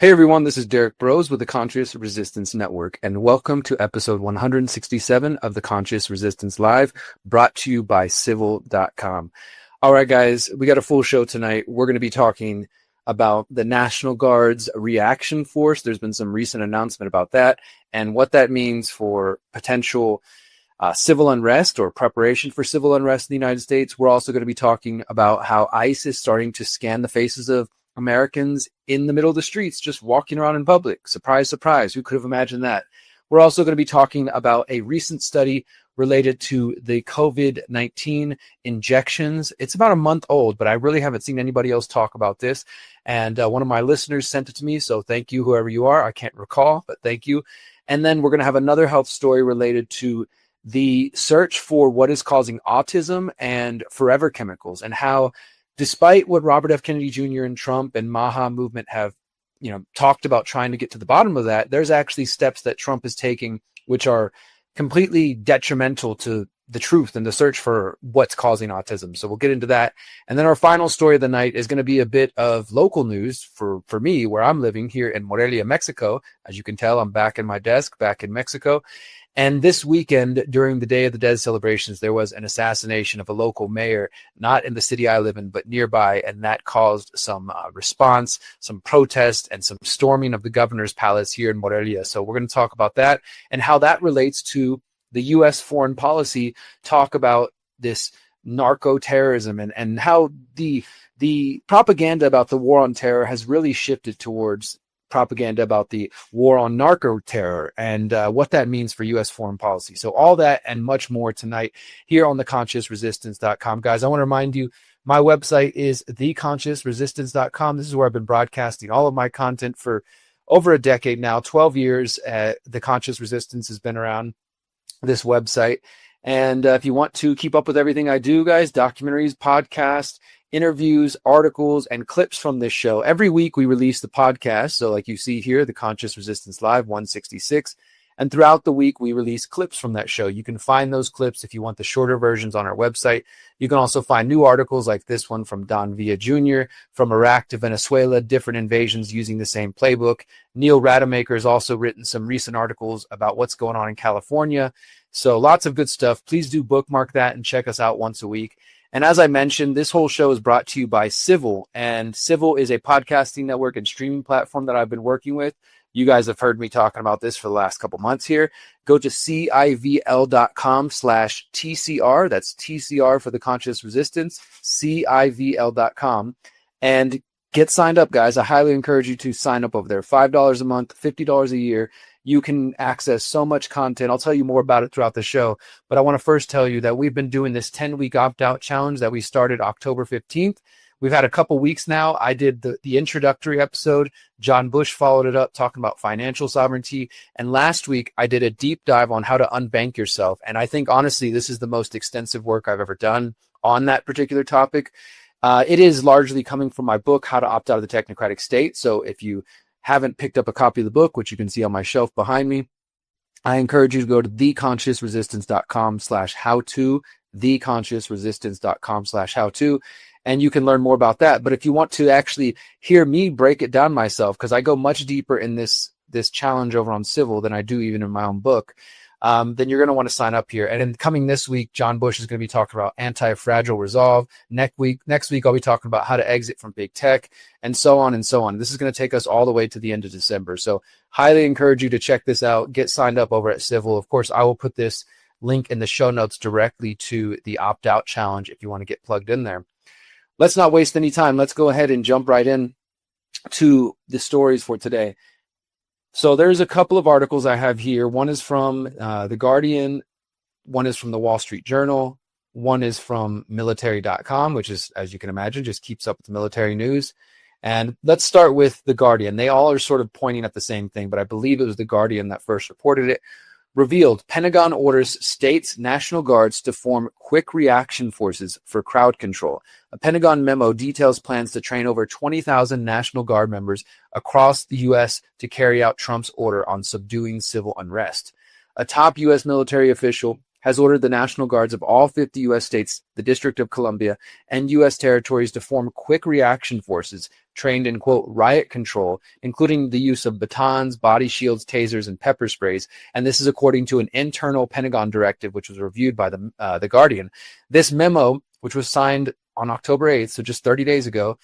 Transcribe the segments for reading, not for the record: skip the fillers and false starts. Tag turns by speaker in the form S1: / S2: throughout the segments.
S1: Hey everyone, this is Derrick Broze with the Conscious Resistance Network, and welcome to episode 167 of the Conscious Resistance Live, brought to you by Civil.com. All right, guys, we got a full show tonight. We're going to be talking about the National Guard's reaction force. There's been some recent announcement about that and what that means for potential civil unrest or preparation for civil unrest in the United States. We're also going to be talking about how ICE is starting to scan the faces of Americans in the middle of the streets, just walking around in public. Surprise, surprise. Who could have imagined that? We're also going to be talking about a recent study related to the COVID-19 injections. It's about a month old, but I really haven't seen anybody else talk about this. And one of my listeners sent it to me. So thank you, whoever you are. I can't recall, but thank you. And then we're going to have another health story related to the search for what is causing autism and forever chemicals, and how despite what Robert F. Kennedy Jr. and Trump and MAHA movement have, talked about trying to get to the bottom of that, there's actually steps that Trump is taking which are completely detrimental to the truth and the search for what's causing autism. So we'll get into that. And then our final story of the night is going to be a bit of local news for me, where I'm living here in Morelia, Mexico. As you can tell, I'm back in my desk, back in Mexico. And this weekend, during the Day of the Dead celebrations, there was an assassination of a local mayor, not in the city I live in, but nearby. And that caused some response, some protest, and some storming of the governor's palace here in Morelia. So we're going to talk about that and how that relates to the U.S. foreign policy talk about this narco-terrorism, and how the propaganda about the war on terror has really shifted towards propaganda about the war on narco terror and what that means for U.S. foreign policy. So all that and much more tonight here on theconsciousresistance.com. Guys, I want to remind you, my website is theconsciousresistance.com. This is where I've been broadcasting all of my content for over a decade now, 12 years. The Conscious Resistance has been around, this website. And if you want to keep up with everything I do, guys, documentaries, podcasts, interviews, articles, and clips from this show. Every week we release the podcast. So like you see here, the Conscious Resistance Live 166. And throughout the week, we release clips from that show. You can find those clips if you want the shorter versions on our website. You can also find new articles like this one from Don Villa Jr., from Iraq to Venezuela, different invasions using the same playbook. Neil Rademacher has also written some recent articles about what's going on in California. So lots of good stuff. Please do bookmark that and check us out once a week. And as I mentioned, this whole show is brought to you by Civil. And Civil is a podcasting network and streaming platform that I've been working with. You guys have heard me talking about this for the last couple months here. Go to civl.com/TCR. That's TCR for the Conscious Resistance, civl.com. And get signed up, guys. I highly encourage you to sign up over there. $5 a month, $50 a year. You can access so much content. I'll tell you more about it throughout the show. But I want to first tell you that we've been doing this 10-week opt-out challenge that we started October 15th. We've had a couple weeks now. I did the introductory episode. John Bush followed it up talking about financial sovereignty. And last week, I did a deep dive on how to unbank yourself. And I think, honestly, this is the most extensive work I've ever done on that particular topic. It is largely coming from my book, How to Opt Out of the Technocratic State. So if you haven't picked up a copy of the book, which you can see on my shelf behind me, I encourage you to go to theconsciousresistance.com/how-to, theconsciousresistance.com/how-to, and you can learn more about that. But if you want to actually hear me break it down myself, because I go much deeper in this challenge over on Civil than I do even in my own book, then you're going to want to sign up here. And in coming this week, John Bush is going to be talking about anti-fragile resolve. Next week, I'll be talking about how to exit from big tech, and so on and so on. This is going to take us all the way to the end of December. So highly encourage you to check this out. Get signed up over at Civil. Of course, I will put this link in the show notes directly to the opt-out challenge if you want to get plugged in there. Let's not waste any time. Let's go ahead and jump right in to the stories for today. So there's a couple of articles I have here. One is from The Guardian. One is from the Wall Street Journal. One is from military.com, which is, as you can imagine, just keeps up with the military news. And let's start with The Guardian. They all are sort of pointing at the same thing, but I believe it was The Guardian that first reported it. Revealed, Pentagon orders states' National Guards to form quick reaction forces for crowd control. A Pentagon memo details plans to train over 20,000 National Guard members across the U.S. to carry out Trump's order on subduing civil unrest. A top U.S. military official has ordered the National Guards of all 50 U.S. states, the District of Columbia, and U.S. territories to form quick reaction forces trained in, quote, riot control, including the use of batons, body shields, tasers, and pepper sprays. And this is according to an internal Pentagon directive, which was reviewed by the Guardian. This memo, which was signed on October 8th, so just 30 days ago,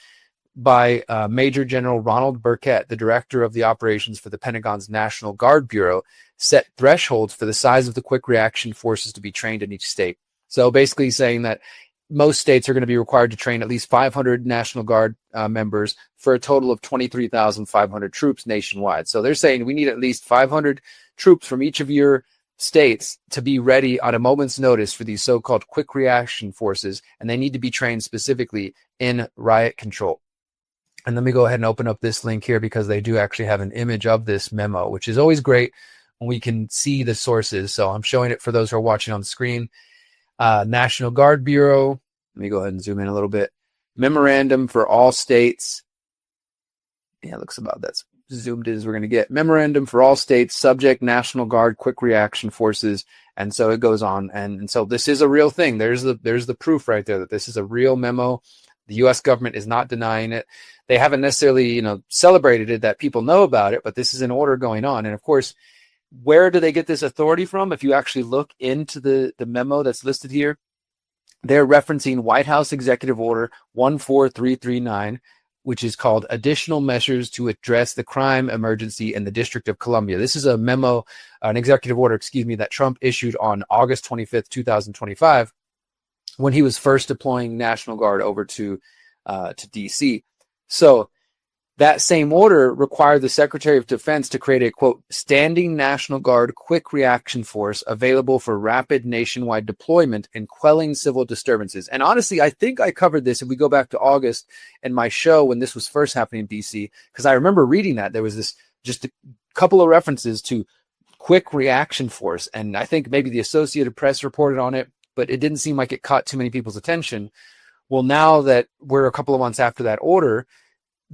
S1: by Major General Ronald Burkett, the director of the operations for the Pentagon's National Guard Bureau, set thresholds for the size of the quick reaction forces to be trained in each state. So basically saying that most states are going to be required to train at least 500 National Guard members for a total of 23,500 troops nationwide. So they're saying we need at least 500 troops from each of your states to be ready on a moment's notice for these so-called quick reaction forces, and they need to be trained specifically in riot control. And let me go ahead and open up this link here because they do actually have an image of this memo, which is always great when we can see the sources. So I'm showing it for those who are watching on the screen. National Guard Bureau. Let me go ahead and zoom in a little bit. Memorandum for all states. Yeah, it looks about that's zoomed in as we're going to get. Memorandum for all states, subject National Guard quick reaction forces. And so it goes on. And so this is a real thing. There's the proof right there that this is a real memo. The U.S. government is not denying it. They haven't necessarily, celebrated it, that people know about it, but this is an order going on. And of course, where do they get this authority from? If you actually look into the memo that's listed here, they're referencing White House Executive Order 14339, which is called Additional Measures to Address the Crime Emergency in the District of Columbia. This is a memo, an executive order, that Trump issued on August 25th, 2025, when he was first deploying National Guard over to D.C. So that same order required the Secretary of Defense to create a, quote, standing National Guard quick reaction force available for rapid nationwide deployment and quelling civil disturbances. And honestly, I think I covered this if we go back to August in my show when this was first happening in DC, because I remember reading that there was this just a couple of references to quick reaction force. And I think maybe the Associated Press reported on it, but it didn't seem like it caught too many people's attention. Well, now that we're a couple of months after that order,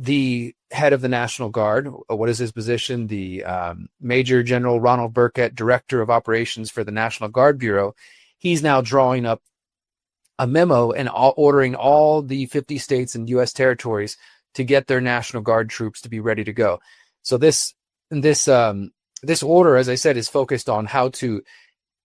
S1: the head of the National Guard, what is his position? The Major General Ronald Burkett, Director of Operations for the National Guard Bureau, he's now drawing up a memo and ordering all the 50 states and U.S. territories to get their National Guard troops to be ready to go. So this order, as I said, is focused on how to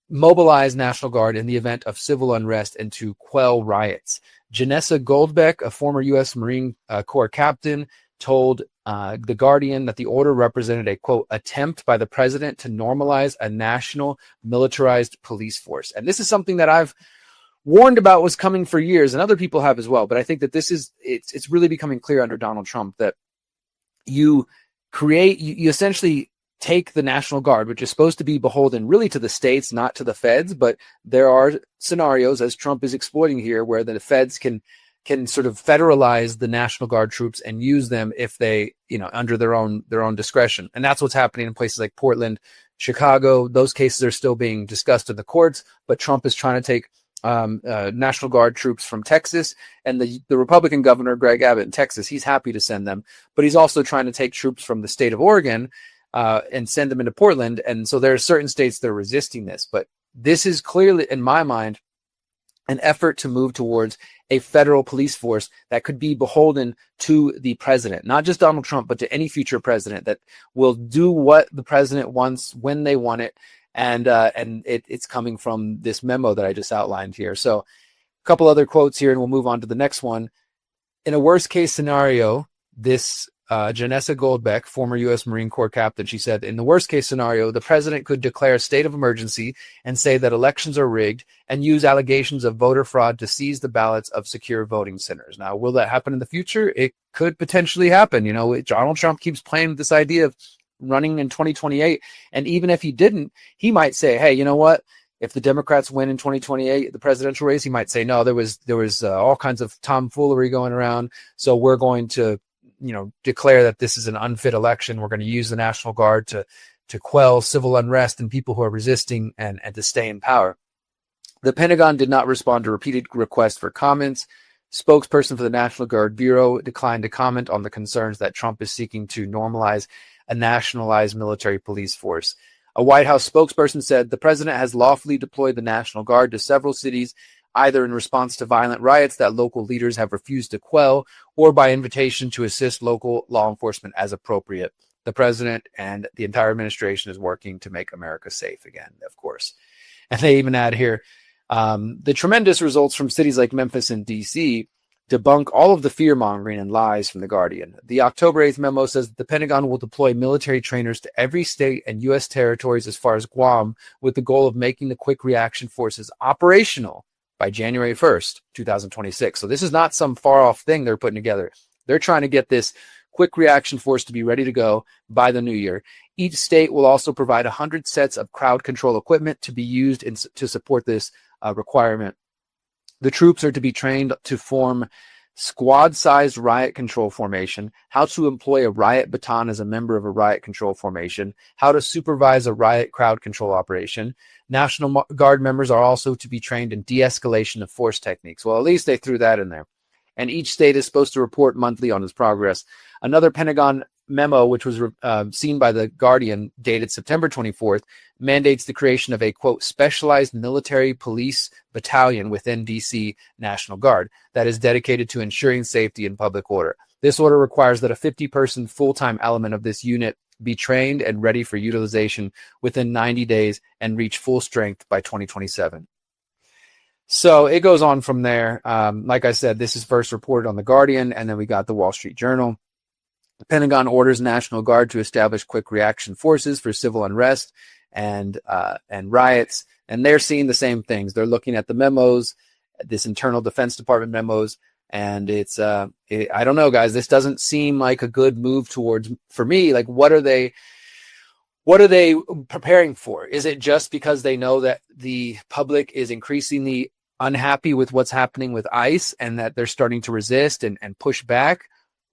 S1: mobilize National Guard in the event of civil unrest and to quell riots. Janessa Goldbeck, a former U.S. Marine Corps captain, told The Guardian that the order represented a, quote, attempt by the president to normalize a national militarized police force. And this is something that I've warned about was coming for years, and other people have as well. But I think that it's really becoming clear under Donald Trump that you essentially take the National Guard, which is supposed to be beholden really to the states, not to the feds. But there are scenarios, as Trump is exploiting here, where the feds can sort of federalize the National Guard troops and use them if they, under their own discretion. And that's what's happening in places like Portland, Chicago. Those cases are still being discussed in the courts, but Trump is trying to take National Guard troops from Texas, and the Republican governor, Greg Abbott in Texas, he's happy to send them, but he's also trying to take troops from the state of Oregon and send them into Portland. And so there are certain states that are resisting this, but this is clearly, in my mind, an effort to move towards a federal police force that could be beholden to the president, not just Donald Trump, but to any future president that will do what the president wants when they want it. And it's coming from this memo that I just outlined here. So a couple other quotes here, and we'll move on to the next one. In a worst case scenario, this Janessa Goldbeck, former U.S. Marine Corps captain, she said, in the worst case scenario, the president could declare a state of emergency and say that elections are rigged and use allegations of voter fraud to seize the ballots of secure voting centers. Now, will that happen in the future? It could potentially happen. Donald Trump keeps playing with this idea of running in 2028. And even if he didn't, he might say, hey, you know what? If the Democrats win in 2028, the presidential race, he might say, no, there was all kinds of tomfoolery going around. So we're going to declare that this is an unfit election. We're going to use the National Guard to quell civil unrest and people who are resisting and to stay in power. The Pentagon did not respond to repeated requests for comments. Spokesperson for the National Guard Bureau declined to comment on the concerns that Trump is seeking to normalize a nationalized military police force. A White House spokesperson said the president has lawfully deployed the National Guard to several cities, either in response to violent riots that local leaders have refused to quell or by invitation to assist local law enforcement as appropriate. The president and the entire administration is working to make America safe again, of course. And they even add here, the tremendous results from cities like Memphis and D.C. debunk all of the fear-mongering and lies from The Guardian. The October 8th memo says that the Pentagon will deploy military trainers to every state and U.S. territories as far as Guam, with the goal of making the quick reaction forces operational by January 1st, 2026. So this is not some far-off thing they're putting together. They're trying to get this quick reaction force to be ready to go by the new year. Each state will also provide 100 sets of crowd control equipment to be used to support this requirement. The troops are to be trained to form squad-sized riot control formation, how to employ a riot baton as a member of a riot control formation, how to supervise a riot crowd control operation. National Guard members are also to be trained in de-escalation of force techniques. Well, at least they threw that in there. And each state is supposed to report monthly on its progress. Another Pentagon memo, which was seen by The Guardian, dated September 24th, mandates the creation of a, quote, specialized military police battalion within D.C. National Guard that is dedicated to ensuring safety and public order. This order requires that a 50-person full-time element of this unit be trained and ready for utilization within 90 days and reach full strength by 2027. So it goes on from there. Like I said, this is first reported on The Guardian, and then we got the Wall Street Journal. The Pentagon orders National Guard to establish quick reaction forces for civil unrest and riots, and they're seeing the same things. They're looking at the memos, this internal Defense Department memos, and it's I don't know, guys. This doesn't seem like a good move towards, for me. Like, what are they preparing for? Is it just because they know that the public is increasingly unhappy with what's happening with ICE and that they're starting to resist and push back?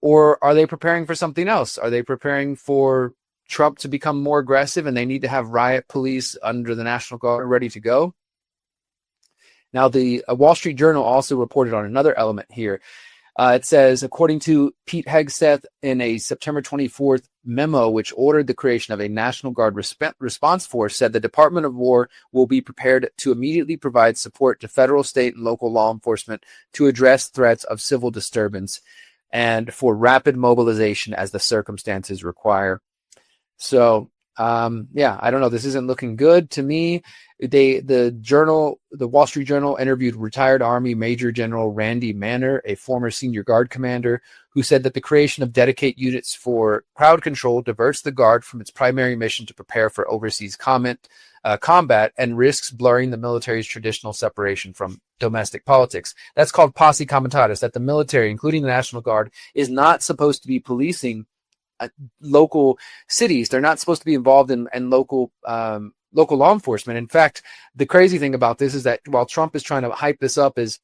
S1: Or are they preparing for something else? Are they preparing for Trump to become more aggressive and they need to have riot police under the National Guard ready to go? Now, the Wall Street Journal also reported on another element here. It says, according to Pete Hegseth in a September 24th memo, which ordered the creation of a National Guard response force, said the Department of War will be prepared to immediately provide support to federal, state, and local law enforcement to address threats of civil disturbance and for rapid mobilization as the circumstances require. So, I don't know. This isn't looking good to me. The Wall Street Journal interviewed retired Army Major General Randy Manner, a former senior Guard commander, who said that the creation of dedicated units for crowd control diverts the Guard from its primary mission to prepare for overseas combat and risks blurring the military's traditional separation from domestic politics. That's called posse comitatus, that the military, including the National Guard, is not supposed to be policing local cities. They're not supposed to be involved in local law enforcement. In fact, the crazy thing about this is that while Trump is trying to hype this up as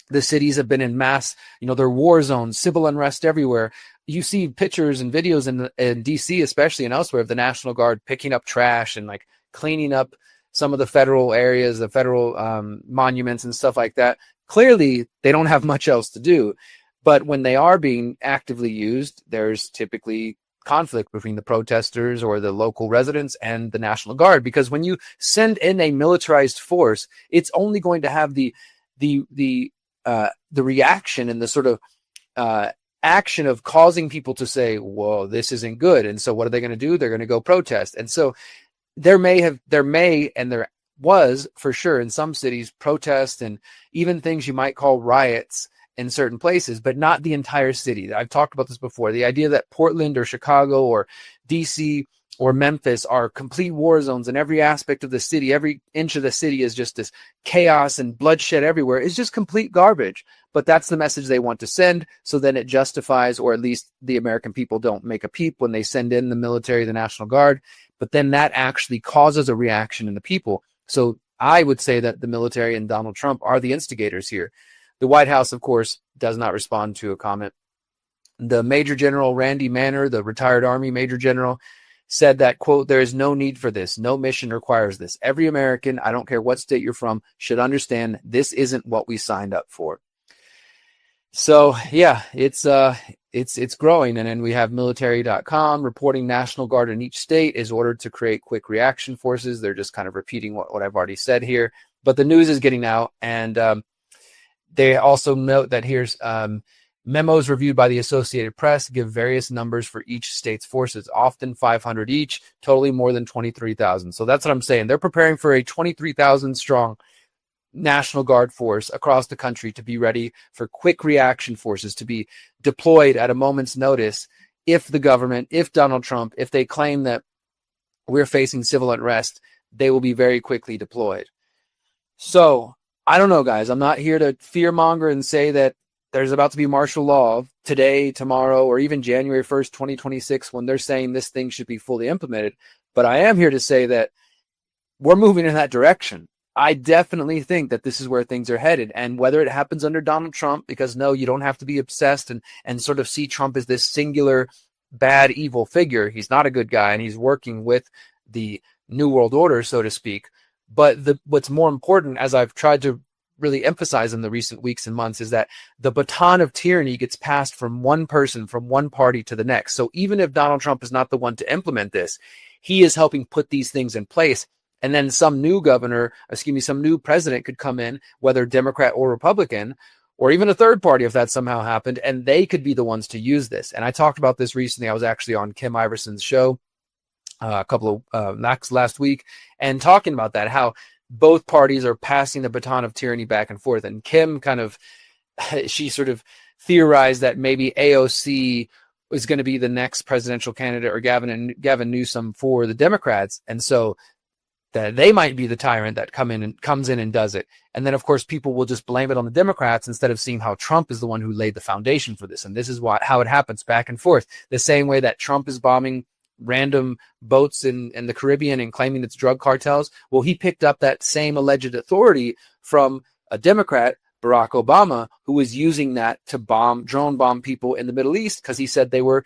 S1: the cities have been in mass, they're war zones, civil unrest everywhere. You see pictures and videos in DC, especially and elsewhere, of the National Guard picking up trash and like cleaning up some of the federal areas, the federal monuments and stuff like that. Clearly, they don't have much else to do. But when they are being actively used, there's typically conflict between the protesters or the local residents and the National Guard, because when you send in a militarized force, it's only going to have the reaction and the sort of action of causing people to say, "Whoa, this isn't good." And so, what are they going to do? They're going to go protest. And so, there was for sure in some cities protests and even things you might call riots in certain places, but not the entire city. I've talked about this before. The idea that Portland or Chicago or DC or Memphis are complete war zones in every aspect of the city, every inch of the city is just this chaos and bloodshed everywhere, is just complete garbage. But that's the message they want to send. So then it justifies, or at least the American people don't make a peep when they send in the military, the National Guard. But then that actually causes a reaction in the people. So I would say that the military and Donald Trump are the instigators here. The White House, of course, does not respond to a comment. The Major General Randy Manner, the retired Army Major General, said that, quote, "There is no need for this. No mission requires this. Every American, I don't care what state you're from, should understand this isn't what we signed up for." So, yeah, it's it's growing. And then we have military.com reporting National Guard in each state is ordered to create quick reaction forces. They're just kind of repeating what I've already said here. But the news is getting out. And they also note that here's memos reviewed by the Associated Press give various numbers for each state's forces, often 500 each, totally more than 23,000. So that's what I'm saying. They're preparing for a 23,000 strong National Guard force across the country to be ready for quick reaction forces to be deployed at a moment's notice if the government, if Donald Trump, if they claim that we're facing civil unrest, they will be very quickly deployed. So I don't know, guys. I'm not here to fearmonger and say that there's about to be martial law today, tomorrow, or even January 1st, 2026, when they're saying this thing should be fully implemented. But I am here to say that we're moving in that direction. I definitely think that this is where things are headed. And whether it happens under Donald Trump, because no, you don't have to be obsessed and sort of see Trump as this singular bad, evil figure. He's not a good guy, and he's working with the New World Order, so to speak. But what's more important, as I've tried to really emphasize in the recent weeks and months, is that the baton of tyranny gets passed from one person, from one party to the next. So even if Donald Trump is not the one to implement this, he is helping put these things in place. And then some new some new president could come in, whether Democrat or Republican, or even a third party if that somehow happened, and they could be the ones to use this. And I talked about this recently. I was actually on Kim Iverson's show a couple of last week, and talking about that, how both parties are passing the baton of tyranny back and forth. And Kim she sort of theorized that maybe AOC is going to be the next presidential candidate, or Gavin Newsom for the Democrats. And so that they might be the tyrant that comes in and does it. And then, of course, people will just blame it on the Democrats instead of seeing how Trump is the one who laid the foundation for this. And this is how it happens back and forth. The same way that Trump is bombing random boats in the Caribbean and claiming it's drug cartels. Well, he picked up that same alleged authority from a Democrat, Barack Obama, who was using that to drone bomb people in the Middle East because he said they were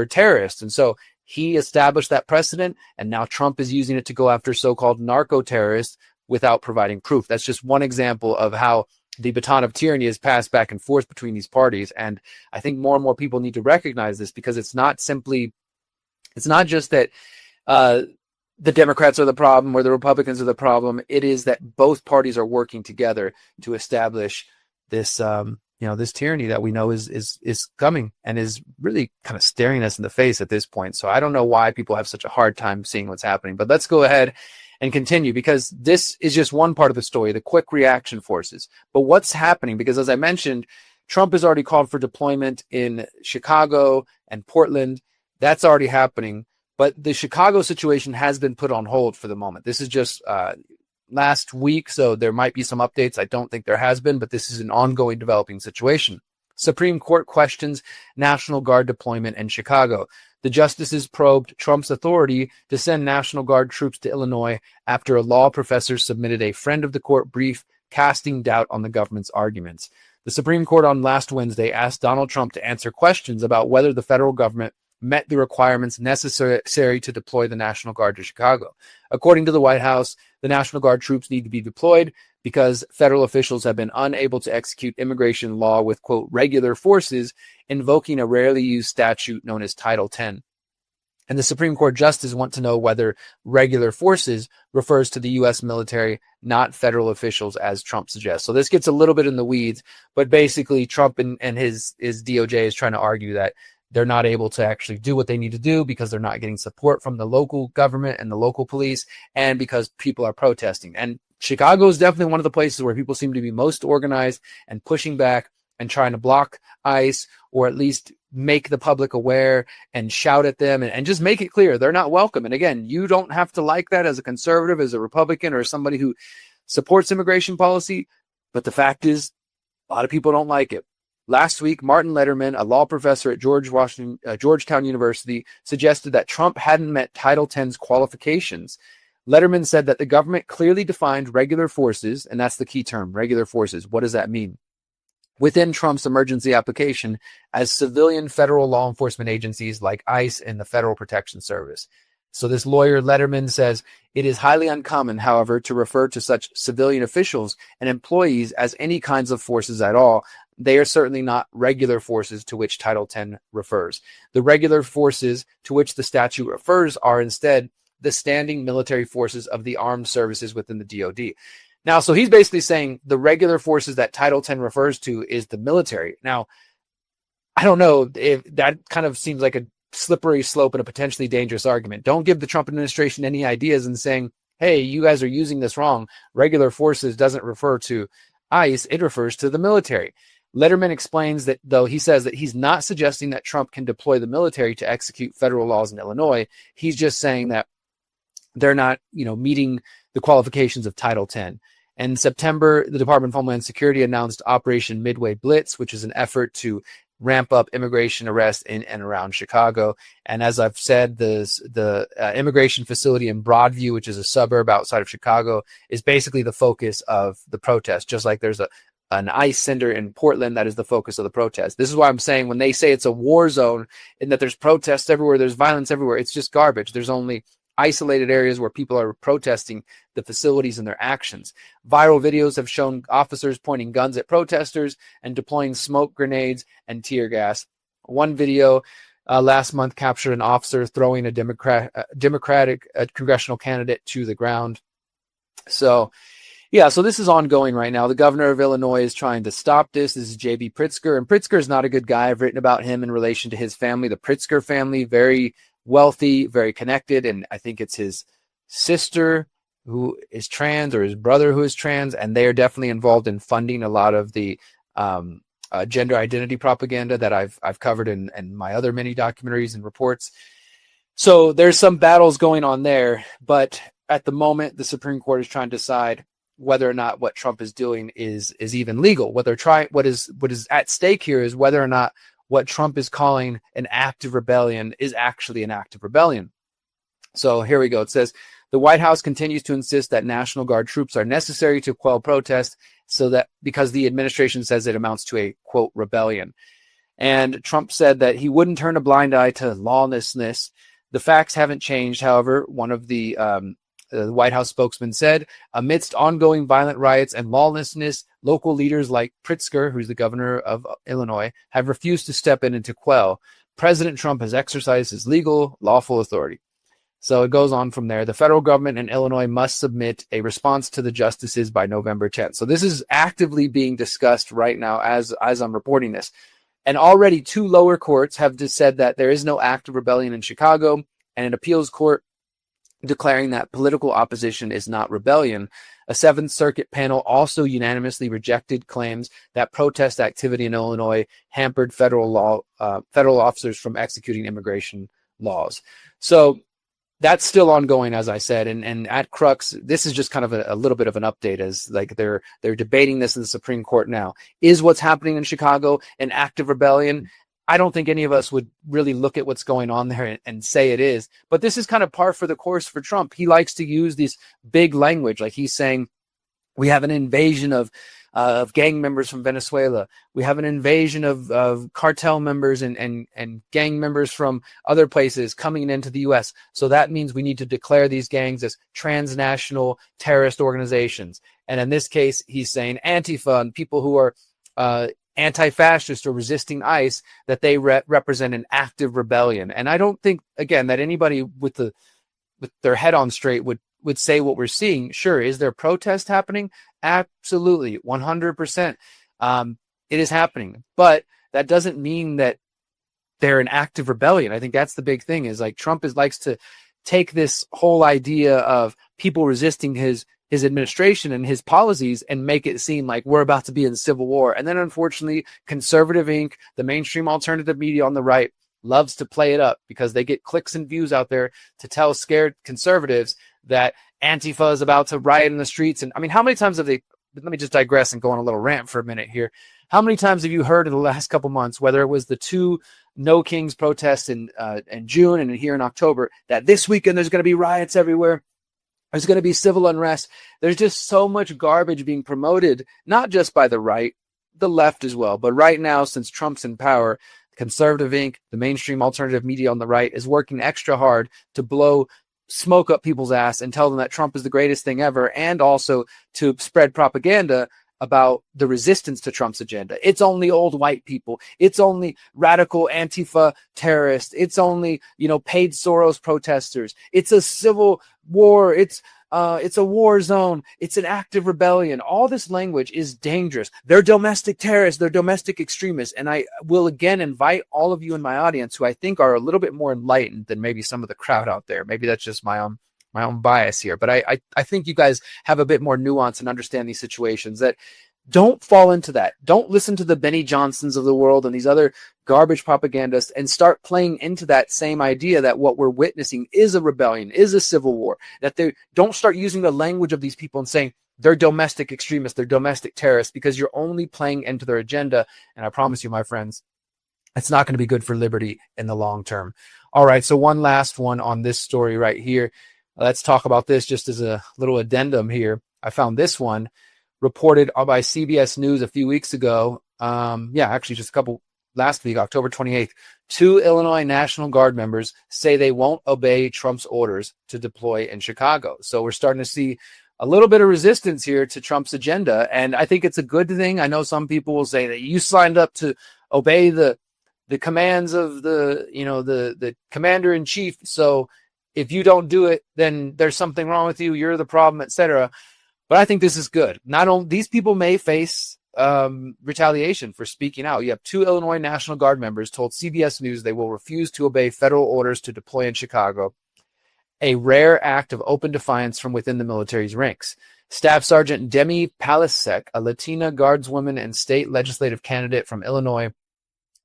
S1: terrorists. And so he established that precedent, and now Trump is using it to go after so-called narco-terrorists without providing proof. That's just one example of how the baton of tyranny is passed back and forth between these parties. And I think more and more people need to recognize this, because it's not just that the Democrats are the problem or the Republicans are the problem. It is that both parties are working together to establish this, this tyranny that we know is coming and is really kind of staring us in the face at this point. So I don't know why people have such a hard time seeing what's happening, but let's go ahead and continue, because this is just one part of the story, the quick reaction forces. But what's happening? Because as I mentioned, Trump has already called for deployment in Chicago and Portland. That's already happening. But the Chicago situation has been put on hold for the moment. This is just last week, so there might be some updates. I don't think there has been, but this is an ongoing developing situation. Supreme Court questions National Guard deployment in Chicago. The justices probed Trump's authority to send National Guard troops to Illinois after a law professor submitted a friend of the court brief casting doubt on the government's arguments. The Supreme Court on last Wednesday asked Donald Trump to answer questions about whether the federal government met the requirements necessary to deploy the National Guard to Chicago. According to the White House, the National Guard troops need to be deployed because federal officials have been unable to execute immigration law with, quote, regular forces, invoking a rarely used statute known as Title 10. And the Supreme Court justices want to know whether regular forces refers to the U.S. military, not federal officials, as Trump suggests. So this gets a little bit in the weeds, but basically Trump and his DOJ is trying to argue that they're not able to actually do what they need to do because they're not getting support from the local government and the local police, and because people are protesting. And Chicago is definitely one of the places where people seem to be most organized and pushing back and trying to block ICE, or at least make the public aware and shout at them and just make it clear they're not welcome. And again, you don't have to like that as a conservative, as a Republican, or somebody who supports immigration policy. But the fact is, a lot of people don't like it. Last week, Martin Letterman, a law professor at Georgetown University, suggested that Trump hadn't met Title X's qualifications. Letterman said that the government clearly defined regular forces, and that's the key term, regular forces. What does that mean? Within Trump's emergency application as civilian federal law enforcement agencies like ICE and the Federal Protection Service. So this lawyer, Letterman, says it is highly uncommon, however, to refer to such civilian officials and employees as any kinds of forces at all, they are certainly not regular forces to which Title 10 refers. The regular forces to which the statute refers are instead the standing military forces of the armed services within the DoD. Now, so he's basically saying the regular forces that Title 10 refers to is the military. Now, I don't know if that kind of seems like a slippery slope and a potentially dangerous argument. Don't give the Trump administration any ideas in saying, hey, you guys are using this wrong. Regular forces doesn't refer to ICE, it refers to the military. Letterman explains that, though, he says that he's not suggesting that Trump can deploy the military to execute federal laws in Illinois. He's just saying that they're not, meeting the qualifications of Title 10. And in September, the Department of Homeland Security announced Operation Midway Blitz, which is an effort to ramp up immigration arrests in and around Chicago. And as I've said, the immigration facility in Broadview, which is a suburb outside of Chicago, is basically the focus of the protest, just like there's an ICE center in Portland that is the focus of the protest. This is why I'm saying when they say it's a war zone and that there's protests everywhere, there's violence everywhere, it's just garbage. There's only isolated areas where people are protesting the facilities and their actions. Viral videos have shown officers pointing guns at protesters and deploying smoke grenades and tear gas. One video last month captured an officer throwing a Democratic congressional candidate to the ground. So this is ongoing right now. The governor of Illinois is trying to stop this. This is J.B. Pritzker, and Pritzker is not a good guy. I've written about him in relation to his family, the Pritzker family, very wealthy, very connected, and I think it's his sister who is trans or his brother who is trans, and they are definitely involved in funding a lot of the gender identity propaganda that I've covered in my other many documentaries and reports. So there's some battles going on there, but at the moment, the Supreme Court is trying to decide whether or not what Trump is doing is even legal. What is at stake here is whether or not what Trump is calling an act of rebellion is actually an act of rebellion. So here we go. It says, the White House continues to insist that National Guard troops are necessary to quell protests because the administration says it amounts to a, quote, rebellion. And Trump said that he wouldn't turn a blind eye to lawlessness. The facts haven't changed, however. One of the White House spokesman said, amidst ongoing violent riots and lawlessness, local leaders like Pritzker, who's the governor of Illinois, have refused to step in and to quell. President Trump has exercised his lawful authority. So it goes on from there. The federal government in Illinois must submit a response to the justices by November 10th. So this is actively being discussed right now as I'm reporting this. And already 2 lower courts have just said that there is no act of rebellion in Chicago, and an appeals court declaring that political opposition is not rebellion. A 7th Circuit panel also unanimously rejected claims that protest activity in Illinois hampered federal officers from executing immigration laws. So that's still ongoing, as I said, and at crux, this is just kind of a little bit of an update, as like they're debating this in the Supreme Court now. Is what's happening in Chicago an act of rebellion? I don't think any of us would really look at what's going on there and say it is. But this is kind of par for the course for Trump. He likes to use this big language. Like he's saying, we have an invasion of gang members from Venezuela. We have an invasion of cartel members and gang members from other places coming into the U.S. So that means we need to declare these gangs as transnational terrorist organizations. And in this case, he's saying Antifa and people who are anti-fascist or resisting ICE, that they represent an active rebellion. And I don't think, again, that anybody with their head on straight would say what we're seeing. Sure, is there protest happening? Absolutely, 100%. It is happening, but that doesn't mean that they're an active rebellion. I think that's the big thing, is like Trump likes to take this whole idea of people resisting his administration and his policies and make it seem like we're about to be in civil war. And then unfortunately, Conservative Inc., the mainstream alternative media on the right, loves to play it up because they get clicks and views out there to tell scared conservatives that Antifa is about to riot in the streets. And I mean, how many times have they, let me just digress and go on a little rant for a minute here. How many times have you heard in the last couple months, whether it was the 2 No Kings protests in June and here in October, that this weekend there's going to be riots everywhere? There's going to be civil unrest. There's just so much garbage being promoted, not just by the right, the left as well. But right now, since Trump's in power, Conservative Inc., the mainstream alternative media on the right, is working extra hard to blow smoke up people's ass and tell them that Trump is the greatest thing ever, and also to spread propaganda about the resistance to Trump's agenda. It's only old white people. It's only radical Antifa terrorists. It's only, paid Soros protesters. It's a civil war. It's a war zone. It's an active rebellion. All this language is dangerous. They're domestic terrorists. They're domestic extremists. And I will again invite all of you in my audience who I think are a little bit more enlightened than maybe some of the crowd out there. Maybe that's just my own bias here. But I think you guys have a bit more nuance and understand these situations. That don't fall into that. Don't listen to the Benny Johnsons of the world and these other garbage propagandists and start playing into that same idea that what we're witnessing is a rebellion, is a civil war. That they don't start using the language of these people and saying they're domestic extremists, they're domestic terrorists, because you're only playing into their agenda. And I promise you, my friends, it's not going to be good for liberty in the long term. All right, so one last one on this story right here. Let's talk about this just as a little addendum here. I found this one reported by CBS News a few weeks ago. Actually just last week, October 28th. 2 Illinois National Guard members say they won't obey Trump's orders to deploy in Chicago. So we're starting to see a little bit of resistance here to Trump's agenda. And I think it's a good thing. I know some people will say that you signed up to obey the commands of the commander in chief. So if you don't do it, then there's something wrong with you. You're the problem, etc. But I think this is good. Not only these people may face retaliation for speaking out. You have 2 Illinois National Guard members told CBS News they will refuse to obey federal orders to deploy in Chicago, a rare act of open defiance from within the military's ranks. Staff Sergeant Demi Palisek, a Latina guardswoman and state legislative candidate from Illinois,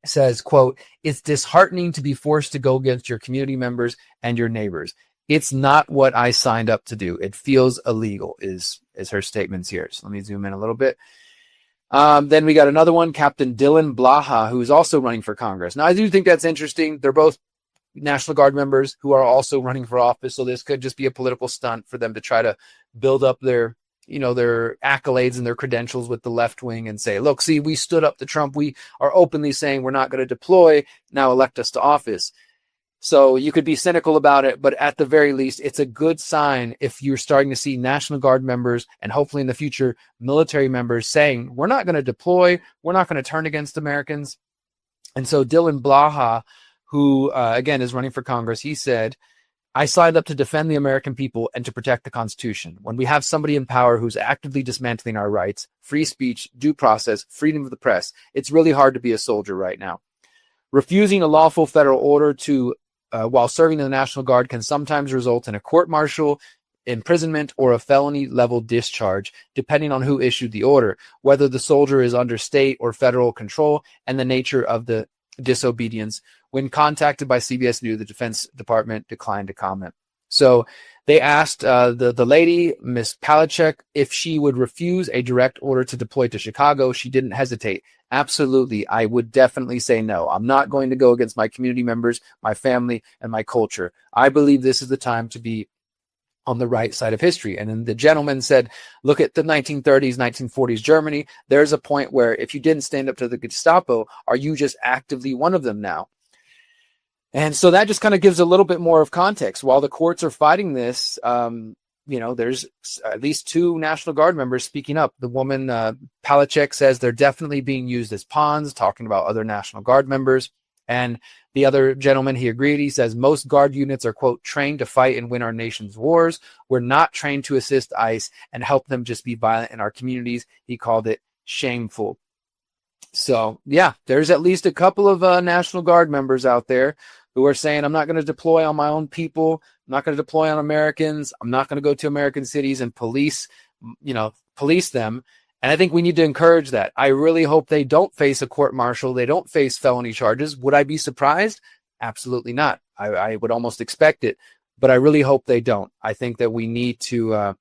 S1: says, quote, "It's disheartening to be forced to go against your community members and your neighbors. It's not what I signed up to do. It feels illegal," is her statements here. So let me zoom in a little bit. Then we got another one, Captain Dylan Blaha, who is also running for Congress. Now, I do think that's interesting. They're both National Guard members who are also running for office. So this could just be a political stunt for them to try to build up their accolades and their credentials with the left wing and say, look, see, we stood up to Trump. We are openly saying we're not going to deploy. Now elect us to office. So you could be cynical about it, but at the very least, it's a good sign if you're starting to see National Guard members and hopefully in the future military members saying, we're not going to deploy. We're not going to turn against Americans. And so Dylan Blaha, who again is running for Congress, he said, "I signed up to defend the American people and to protect the Constitution. When we have somebody in power who's actively dismantling our rights, free speech, due process, freedom of the press, it's really hard to be a soldier right now. Refusing a lawful federal order to while serving in the National Guard can sometimes result in a court-martial, imprisonment, or a felony-level discharge, depending on who issued the order, whether the soldier is under state or federal control, and the nature of the disobedience. When contacted by CBS News, the Defense Department declined to comment." So they asked the lady, Miss Palachuk, if she would refuse a direct order to deploy to Chicago. She didn't hesitate. "Absolutely, I would definitely say no. I'm not going to go against my community members, my family, and my culture. I believe this is the time to be on the right side of history." And then the gentleman said, look at the 1930s, 1940s Germany. There's a point where if you didn't stand up to the Gestapo, are you just actively one of them now? And so that just kind of gives a little bit more of context. While the courts are fighting this, there's at least 2 National Guard members speaking up. The woman, Palachuk, says they're definitely being used as pawns, talking about other National Guard members. And the other gentleman, he agreed. He says, "Most Guard units are, quote, trained to fight and win our nation's wars. We're not trained to assist ICE and help them just be violent in our communities." He called it shameful. So, yeah, there's at least a couple of National Guard members out there who are saying, I'm not going to deploy on my own people. I'm not going to deploy on Americans. I'm not going to go to American cities and police them. And I think we need to encourage that. I really hope they don't face a court-martial. They don't face felony charges. Would I be surprised? Absolutely not. I would almost expect it, but I really hope they don't. I think that we need to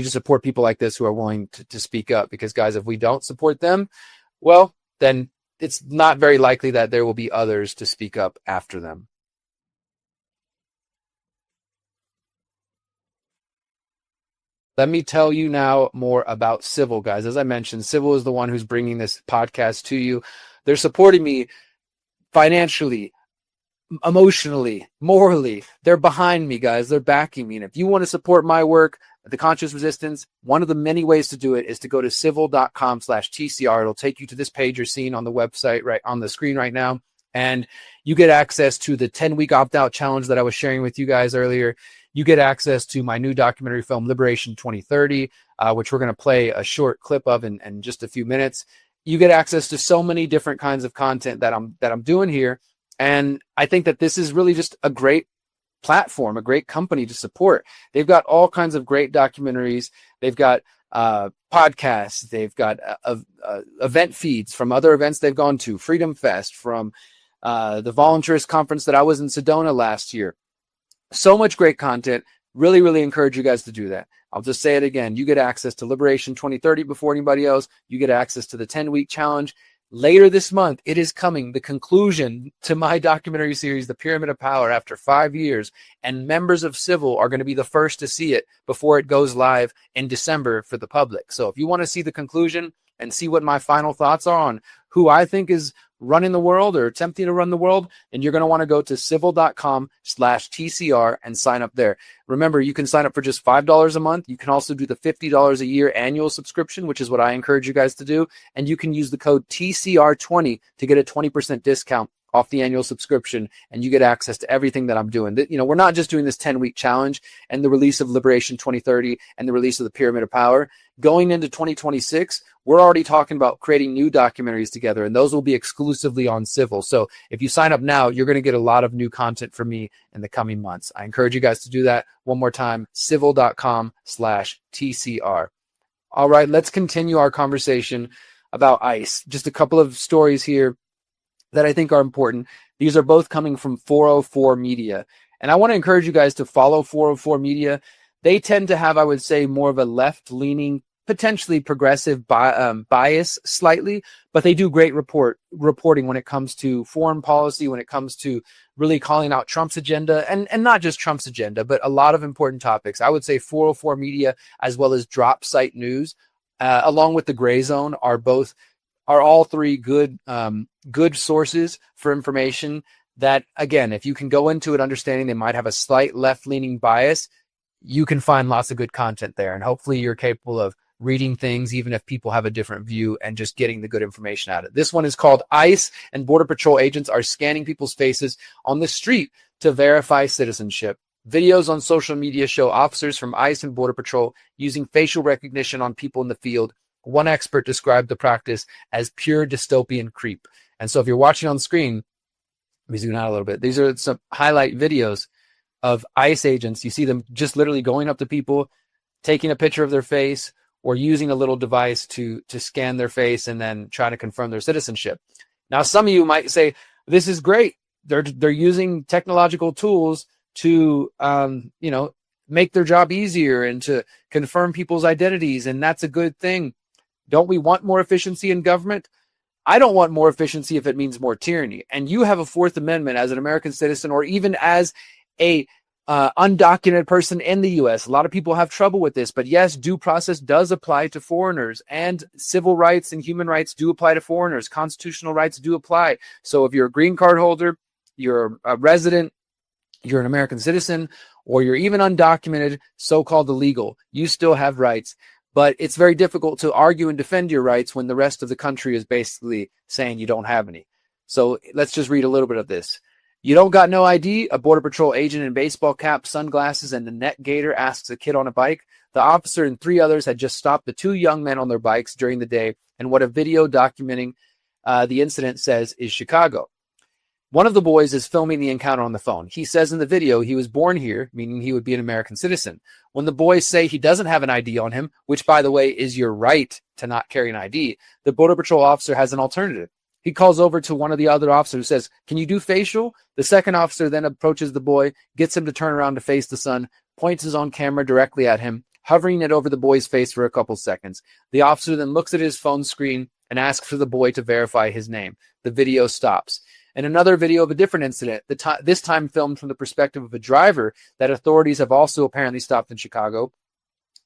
S1: support people like this who are willing to speak up, because guys, if we don't support them, well, then it's not very likely that there will be others to speak up after them. Let me tell you now more about Civil, guys. As I mentioned, Civil is the one who's bringing this podcast to you. They're supporting me financially, emotionally, morally. They're behind me, guys. They're backing me. And if you want to support my work, the Conscious Resistance, one of the many ways to do it is to go to civil.com/TCR. It'll take you to this page you're seeing on the website right on the screen right now. And you get access to the 10-week opt-out challenge that I was sharing with you guys earlier. You get access to my new documentary film, Liberation 2030, which we're going to play a short clip of in just a few minutes. You get access to so many different kinds of content that I'm doing here. And I think that this is really just a great platform, a great company to support. They've got all kinds of great documentaries. They've got podcasts. They've got event feeds from other events they've gone to, Freedom Fest, from the volunteerist conference that I was in Sedona last year. So much great content. Really, really encourage you guys to do that. I'll just say it again. You get access to Liberation 2030 before anybody else. You get access to the 10-week challenge. Later this month, it is coming, the conclusion to my documentary series, The Pyramid of Power, after 5 years, and members of Civil are going to be the first to see it before it goes live in December for the public. So if you want to see the conclusion and see what my final thoughts are on who I think is running the world or attempting to run the world, then you're going to want to go to civil.com/TCR and sign up there. Remember, you can sign up for just $5 a month. You can also do the $50 a year annual subscription, which is what I encourage you guys to do. And you can use the code TCR20 to get a 20% discount off the annual subscription, and you get access to everything that I'm doing. We're not just doing this 10-week challenge and the release of Liberation 2030 and the release of the Pyramid of Power. Going into 2026, we're already talking about creating new documentaries together, and those will be exclusively on Civil. So if you sign up now, you're going to get a lot of new content from me in the coming months. I encourage you guys to do that. One more time, civil.com/TCR. All right, let's continue our conversation about ICE. Just a couple of stories here that I think are important. These are both coming from 404 Media. And I want to encourage you guys to follow 404 Media. They tend to have, I would say, more of a left-leaning, potentially progressive bias slightly, but they do great reporting when it comes to foreign policy, when it comes to really calling out Trump's agenda, and not just Trump's agenda, but a lot of important topics. I would say 404 Media, as well as Drop Site News, along with the Gray Zone, are all three good sources for information that, again, if you can go into it understanding they might have a slight left-leaning bias, you can find lots of good content there. And hopefully you're capable of reading things, even if people have a different view, and just getting the good information out of it. This one is called ICE and Border Patrol Agents Are Scanning People's Faces on the Street to Verify Citizenship. Videos on social media show officers from ICE and Border Patrol using facial recognition on people in the field. One expert described the practice as pure dystopian creep. And so if you're watching on screen, let me zoom out a little bit. These are some highlight videos of ICE agents. You see them just literally going up to people, taking a picture of their face, or using a little device to scan their face and then try to confirm their citizenship. Now, some of you might say, this is great. They're using technological tools to, make their job easier and to confirm people's identities. And that's a good thing. Don't we want more efficiency in government? I don't want more efficiency if it means more tyranny. And you have a Fourth Amendment as an American citizen, or even as a undocumented person in the U.S. A lot of people have trouble with this, but yes, due process does apply to foreigners, and civil rights and human rights do apply to foreigners. Constitutional rights do apply. So if you're a green card holder, you're a resident, you're an American citizen, or you're even undocumented, so-called illegal, you still have rights. But it's very difficult to argue and defend your rights when the rest of the country is basically saying you don't have any. So let's just read a little bit of this. You don't got no ID? A Border Patrol agent in baseball cap, sunglasses, and a net gaiter asks a kid on a bike. The officer and 3 others had just stopped the 2 young men on their bikes during the day, and what a video documenting the incident says is Chicago. One of the boys is filming the encounter on the phone. He says in the video he was born here, meaning he would be an American citizen. When the boys say he doesn't have an ID on him, which, by the way, is your right to not carry an ID, the Border Patrol officer has an alternative. He calls over to one of the other officers who says, "Can you do facial?" The second officer then approaches the boy, gets him to turn around to face the sun, points his own camera directly at him, hovering it over the boy's face for a couple seconds. The officer then looks at his phone screen and asks for the boy to verify his name. The video stops. And another video of a different incident, this time filmed from the perspective of a driver that authorities have also apparently stopped in Chicago.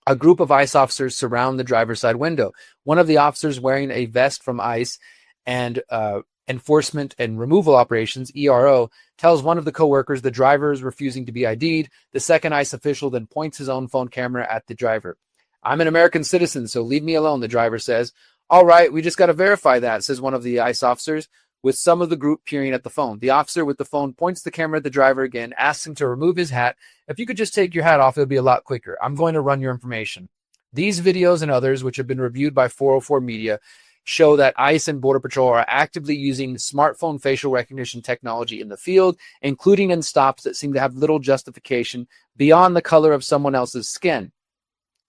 S1: A group of ICE officers surround the driver's side window. One of the officers wearing a vest from ICE and Enforcement and Removal Operations, ERO, tells one of the coworkers the driver is refusing to be ID'd. The second ICE official then points his own phone camera at the driver. I'm an American citizen, so leave me alone, the driver says. All right, we just got to verify that, says one of the ICE officers, with some of the group peering at the phone. The officer with the phone points the camera at the driver again, asks him to remove his hat. If you could just take your hat off, it'll be a lot quicker. I'm going to run your information. These videos and others, which have been reviewed by 404 Media, show that ICE and Border Patrol are actively using smartphone facial recognition technology in the field, including in stops that seem to have little justification beyond the color of someone else's skin.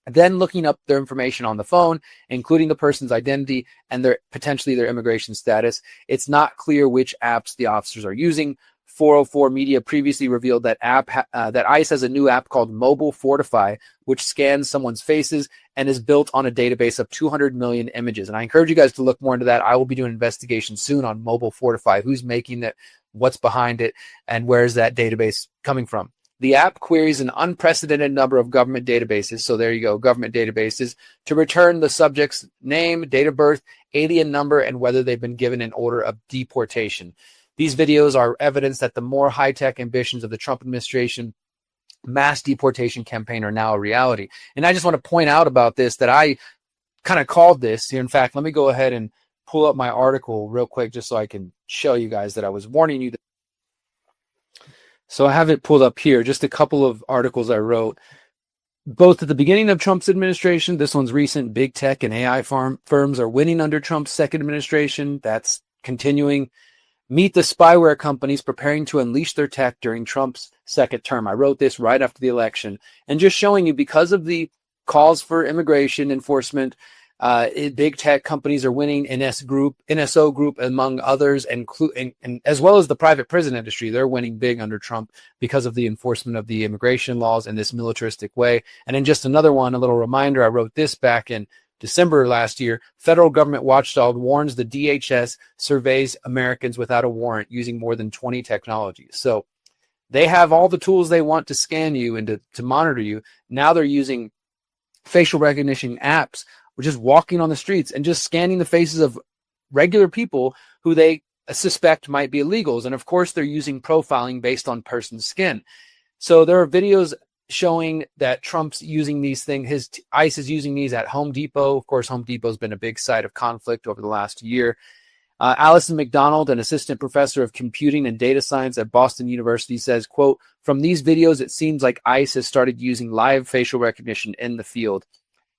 S1: Then looking up their information on the phone, including the person's identity and potentially their immigration status. It's not clear which apps the officers are using. 404 Media previously revealed that that ICE has a new app called Mobile Fortify, which scans someone's faces and is built on a database of 200 million images. And I encourage you guys to look more into that. I will be doing an investigation soon on Mobile Fortify, who's making it, what's behind it, and where is that database coming from. The app queries an unprecedented number of government databases, so there you go, government databases, to return the subject's name, date of birth, alien number, and whether they've been given an order of deportation. These videos are evidence that the more high-tech ambitions of the Trump administration mass deportation campaign are now a reality. And I just want to point out about this that I kind of called this here. In fact, let me go ahead and pull up my article real quick just so I can show you guys that I was warning you. So I have it pulled up here, just a couple of articles I wrote, both at the beginning of Trump's administration. This one's recent. Big tech and AI firms are winning under Trump's second administration. That's continuing. Meet the spyware companies preparing to unleash their tech during Trump's second term. I wrote this right after the election, and just showing you, because of the calls for immigration enforcement, big tech companies are winning. NSO Group, among others, and as well as the private prison industry, they're winning big under Trump because of the enforcement of the immigration laws in this militaristic way. And then just another one, a little reminder, I wrote this back in December last year. Federal government watchdog warns the DHS surveys Americans without a warrant using more than 20 technologies. So they have all the tools they want to scan you and to monitor you. Now they're using facial recognition apps, just walking on the streets and just scanning the faces of regular people who they suspect might be illegals. And of course, they're using profiling based on person's skin. So there are videos showing that Trump's using these things. ICE is using these at Home Depot. Of course, Home Depot's been a big site of conflict over the last year. Allison McDonald, an assistant professor of computing and data science at Boston University, says, quote, "From these videos, it seems like ICE has started using live facial recognition in the field."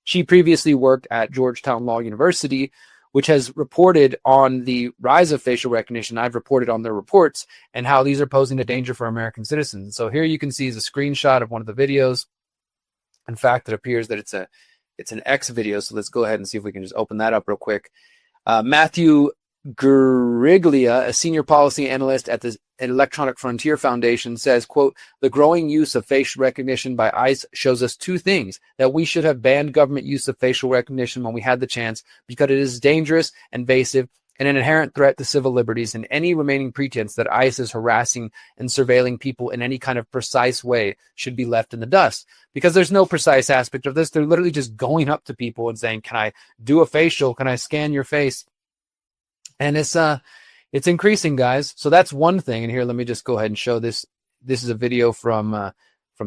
S1: She previously worked at Georgetown Law University, which has reported on the rise of facial recognition. I've reported on their reports and how these are posing a danger for American citizens. So here you can see is a screenshot of one of the videos. In fact, it appears that it's an X video. So let's go ahead and see if we can just open that up real quick. Matthew Griglia, a senior policy analyst at the Electronic Frontier Foundation, says, quote, "The growing use of facial recognition by ICE shows us two things: that we should have banned government use of facial recognition when we had the chance, because it is dangerous, invasive, and an inherent threat to civil liberties, and any remaining pretense that ICE is harassing and surveilling people in any kind of precise way should be left in the dust." Because there's no precise aspect of this. They're literally just going up to people and saying, "Can I do a facial? Can I scan your face?" And it's increasing, guys. So that's one thing. And here, let me just go ahead and show this. This is a video from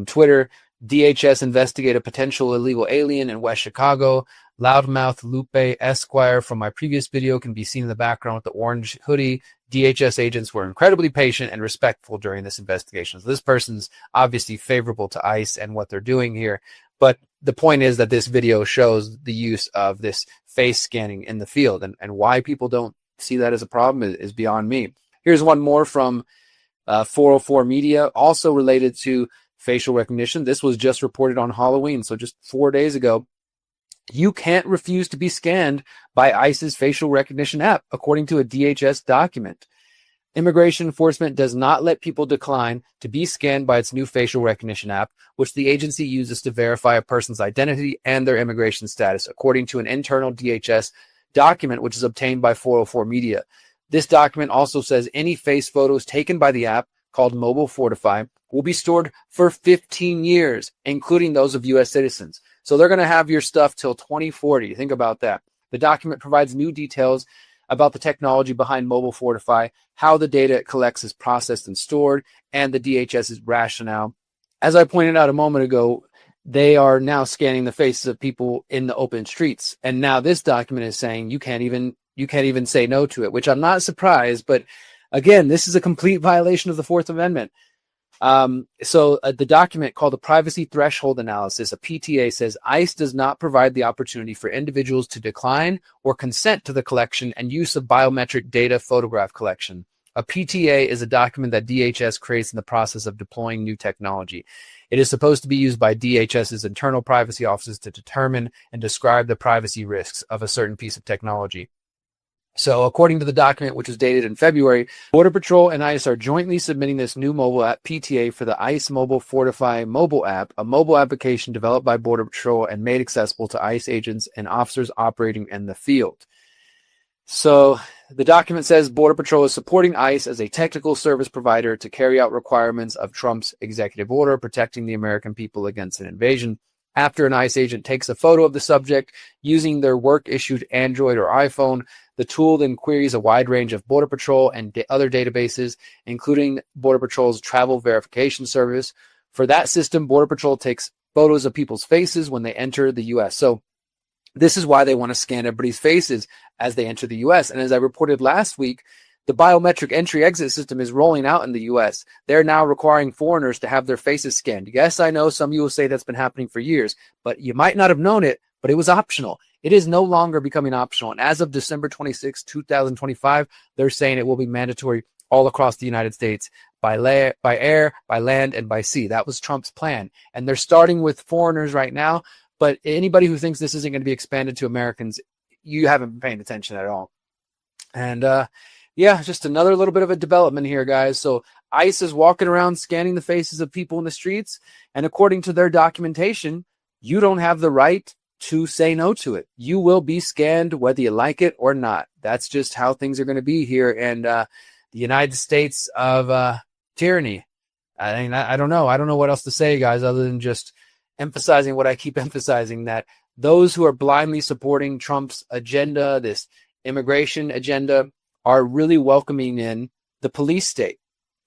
S1: Twitter. DHS investigate a potential illegal alien in West Chicago. Loudmouth Lupe Esquire from my previous video can be seen in the background with the orange hoodie. DHS agents were incredibly patient and respectful during this investigation. So this person's obviously favorable to ICE and what they're doing here. But the point is that this video shows the use of this face scanning in the field, and why people don't see that as a problem is beyond me. Here's one more from 404 Media, also related to facial recognition. This was just reported on Halloween, so just 4 days ago. You can't refuse to be scanned by ICE's facial recognition app, according to a DHS document. Immigration enforcement does not let people decline to be scanned by its new facial recognition app, which the agency uses to verify a person's identity and their immigration status, according to an internal DHS document which is obtained by 404 Media. This document also says any face photos taken by the app, called Mobile Fortify, will be stored for 15 years, including those of U.S. citizens. So they're going to have your stuff till 2040. Think about that. The document provides new details about the technology behind Mobile Fortify, how the data it collects is processed and stored, and the DHS's rationale. As I pointed out a moment ago, they are now scanning the faces of people in the open streets. And now this document is saying you can't even say no to it, which I'm not surprised. But again, this is a complete violation of the Fourth Amendment. The document called the Privacy Threshold Analysis, a PTA, says ICE does not provide the opportunity for individuals to decline or consent to the collection and use of biometric data photograph collection. A PTA is a document that DHS creates in the process of deploying new technology. It is supposed to be used by DHS's internal privacy offices to determine and describe the privacy risks of a certain piece of technology. So according to the document, which was dated in February, Border Patrol and ICE are jointly submitting this new mobile app PTA for the ICE Mobile Fortify mobile app, a mobile application developed by Border Patrol and made accessible to ICE agents and officers operating in the field. So the document says Border Patrol is supporting ICE as a technical service provider to carry out requirements of Trump's executive order protecting the American people against an invasion. After an ICE agent takes a photo of the subject using their work-issued Android or iPhone, the tool then queries a wide range of Border Patrol and other databases, including Border Patrol's travel verification service. For that system, Border Patrol takes photos of people's faces when they enter the U.S. So this is why they want to scan everybody's faces as they enter the U.S. And as I reported last week, the biometric entry-exit system is rolling out in the U.S. They're now requiring foreigners to have their faces scanned. Yes, I know some of you will say that's been happening for years, but you might not have known it, but it was optional. It is no longer becoming optional. And as of December 26, 2025, they're saying it will be mandatory all across the United States by air, by land, and by sea. That was Trump's plan. And they're starting with foreigners right now. But anybody who thinks this isn't going to be expanded to Americans, you haven't been paying attention at all. And just another little bit of a development here, guys. So ICE is walking around scanning the faces of people in the streets. And according to their documentation, you don't have the right to say no to it. You will be scanned whether you like it or not. That's just how things are going to be here in the United States of tyranny. I mean, I don't know. I don't know what else to say, guys, other than just emphasizing what I keep emphasizing, that those who are blindly supporting Trump's agenda, this immigration agenda, are really welcoming in the police state.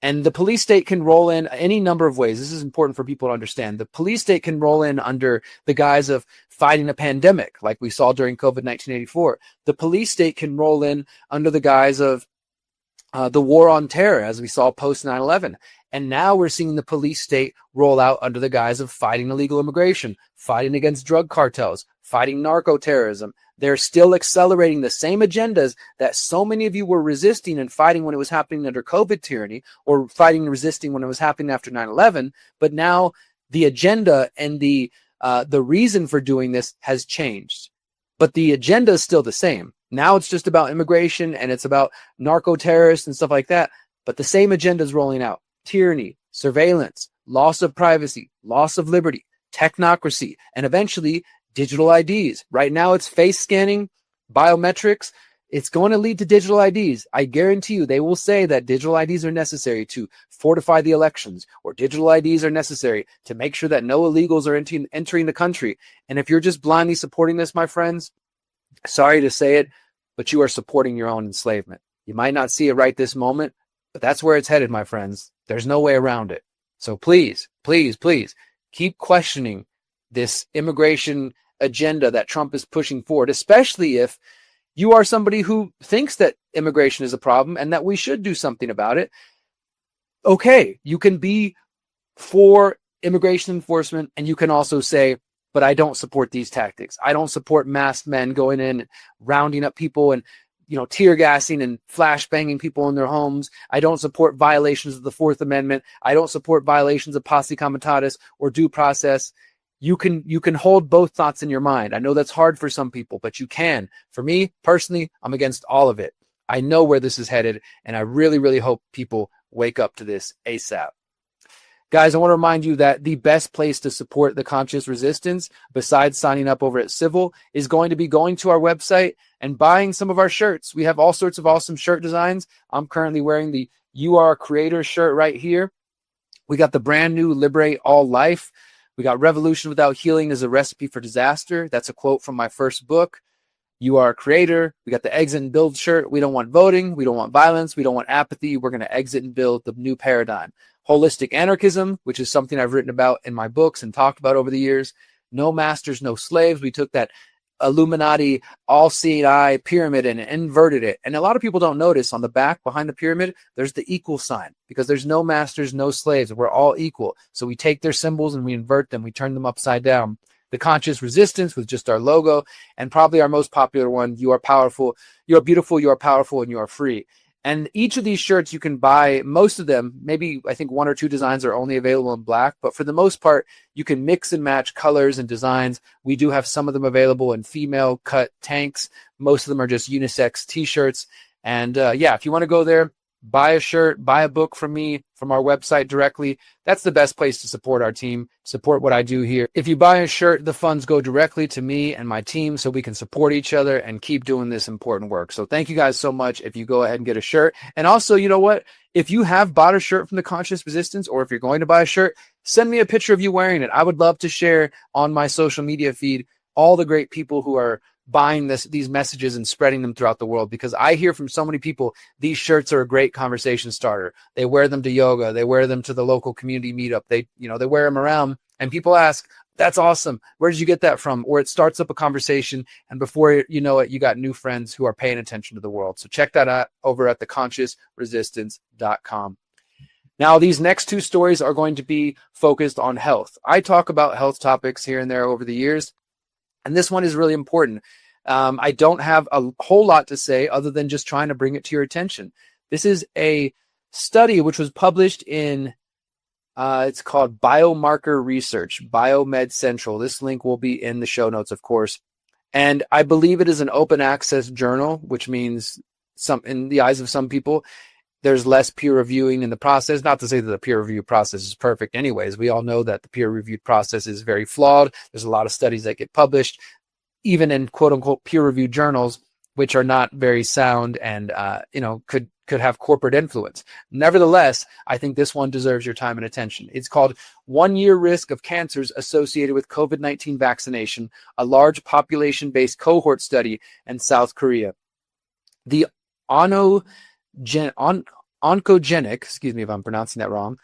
S1: And the police state can roll in any number of ways. This is important for people to understand. The police state can roll in under the guise of fighting a pandemic, like we saw during COVID 1984. The police state can roll in under the guise of the war on terror, as we saw post 9/11. And now we're seeing the police state roll out under the guise of fighting illegal immigration, fighting against drug cartels, fighting narco-terrorism. They're still accelerating the same agendas that so many of you were resisting and fighting when it was happening under COVID tyranny, or fighting and resisting when it was happening after 9/11. But now the agenda and the reason for doing this has changed. But the agenda is still the same. Now it's just about immigration and it's about narco-terrorists and stuff like that. But the same agenda is rolling out. Tyranny, surveillance, loss of privacy, loss of liberty, technocracy, and eventually digital IDs. Right now it's face scanning, biometrics. It's going to lead to digital IDs. I guarantee you they will say that digital IDs are necessary to fortify the elections, or digital IDs are necessary to make sure that no illegals are entering the country. And if you're just blindly supporting this, my friends, sorry to say it, but you are supporting your own enslavement. You might not see it right this moment, but that's where it's headed, my friends. There's no way around it. So please, please, please keep questioning this immigration agenda that Trump is pushing forward, especially if you are somebody who thinks that immigration is a problem and that we should do something about it. Okay, you can be for immigration enforcement, and you can also say, but I don't support these tactics. I don't support masked men going in, rounding up people and tear gassing and flashbanging people in their homes. I don't support violations of the Fourth Amendment. I don't support violations of posse comitatus or due process. You can hold both thoughts in your mind. I know that's hard for some people, but you can. For me, personally, I'm against all of it. I know where this is headed, and I really, really hope people wake up to this ASAP. Guys, I want to remind you that the best place to support the conscious resistance, besides signing up over at Civil, is going to be going to our website and buying some of our shirts. We have all sorts of awesome shirt designs. I'm currently wearing the You Are a Creator shirt right here. We got the brand new Liberate All Life. We got Revolution Without Healing is a Recipe for Disaster. That's a quote from my first book. You are a creator. We got the exit and build shirt. We don't want voting. We don't want violence. We don't want apathy. We're going to exit and build the new paradigm. Holistic anarchism, which is something I've written about in my books and talked about over the years. No masters, no slaves. We took that Illuminati all-seeing eye pyramid and inverted it. And a lot of people don't notice on the back behind the pyramid, there's the equal sign because there's no masters, no slaves. We're all equal. So we take their symbols and we invert them. We turn them upside down. The conscious resistance with just our logo, and probably our most popular one, you are powerful, you are beautiful, you are powerful, and you are free. And each of these shirts you can buy, most of them, maybe I think 1 or 2 designs are only available in black, but for the most part, you can mix and match colors and designs. We do have some of them available in female cut tanks. Most of them are just unisex t-shirts. And if you want to go there, buy a shirt, buy a book from me, from our website directly. That's the best place to support our team, support what I do here. If you buy a shirt, the funds go directly to me and my team so we can support each other and keep doing this important work. So thank you guys so much if you go ahead and get a shirt. And also, you know what? If you have bought a shirt from the Conscious Resistance, or if you're going to buy a shirt, send me a picture of you wearing it. I would love to share on my social media feed all the great people who are buying these messages and spreading them throughout the world, because I hear from so many people, these shirts are a great conversation starter. They wear them to yoga. They wear them to the local community meetup. They wear them around and people ask, that's awesome. Where did you get that from? Or it starts up a conversation. And before you know it, you got new friends who are paying attention to the world. So check that out over at theconsciousresistance.com. Now, these next 2 stories are going to be focused on health. I talk about health topics here and there over the years, and this one is really important. I don't have a whole lot to say other than just trying to bring it to your attention. This is a study which was published in, it's called Biomarker Research, Biomed Central. This link will be in the show notes, of course. And I believe it is an open access journal, which means in the eyes of some people, there's less peer reviewing in the process. Not to say that the peer review process is perfect anyways. We all know that the peer reviewed process is very flawed. There's a lot of studies that get published, even in quote unquote peer reviewed journals, which are not very sound and, could have corporate influence. Nevertheless, I think this one deserves your time and attention. It's called 1-Year Risk of Cancers Associated with COVID-19 Vaccination, a large population-based cohort study in South Korea. The oncogenic, excuse me if I'm pronouncing that wrong,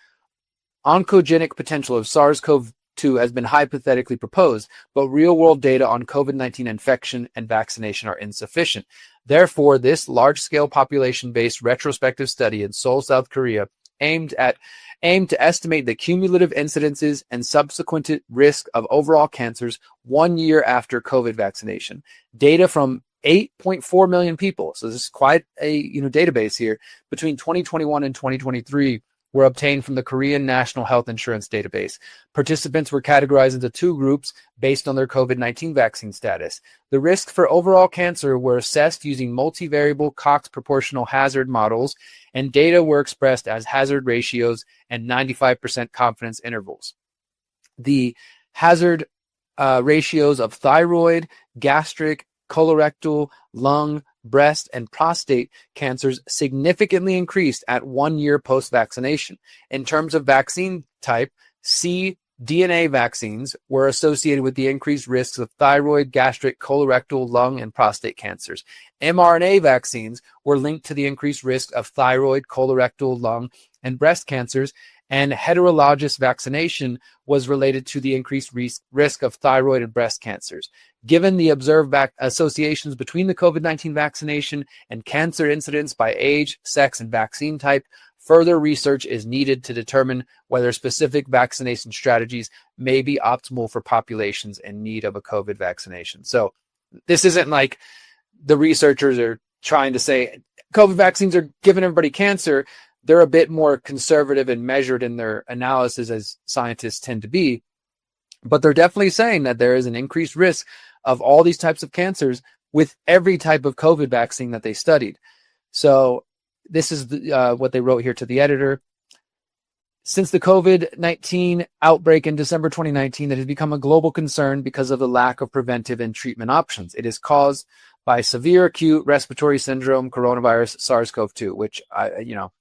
S1: oncogenic potential of SARS-CoV-2 has been hypothetically proposed, but real-world data on COVID-19 infection and vaccination are insufficient. Therefore, this large-scale population-based retrospective study in Seoul, South Korea, aimed to estimate the cumulative incidences and subsequent risk of overall cancers 1 year after COVID vaccination. Data from 8.4 million people, so this is quite a database here, between 2021 and 2023 were obtained from the Korean National Health Insurance Database. Participants were categorized into 2 groups based on their COVID-19 vaccine status. The risks for overall cancer were assessed using multivariable Cox proportional hazard models, and data were expressed as hazard ratios and 95% confidence intervals. The hazard ratios of thyroid, gastric, colorectal, lung, breast, and prostate cancers significantly increased at 1 year post-vaccination. In terms of vaccine type, cDNA vaccines were associated with the increased risks of thyroid, gastric, colorectal, lung, and prostate cancers. mRNA vaccines were linked to the increased risk of thyroid, colorectal, lung, and breast cancers, and heterologous vaccination was related to the increased risk of thyroid and breast cancers. Given the observed associations between the COVID-19 vaccination and cancer incidence by age, sex, and vaccine type, further research is needed to determine whether specific vaccination strategies may be optimal for populations in need of a COVID vaccination. So this isn't like the researchers are trying to say COVID vaccines are giving everybody cancer. They're a bit more conservative and measured in their analysis, as scientists tend to be. But they're definitely saying that there is an increased risk of all these types of cancers with every type of COVID vaccine that they studied. So this is what they wrote here to the editor. Since the COVID-19 outbreak in December 2019, it has become a global concern because of the lack of preventive and treatment options. It is caused by severe acute respiratory syndrome, coronavirus, SARS-CoV-2, which,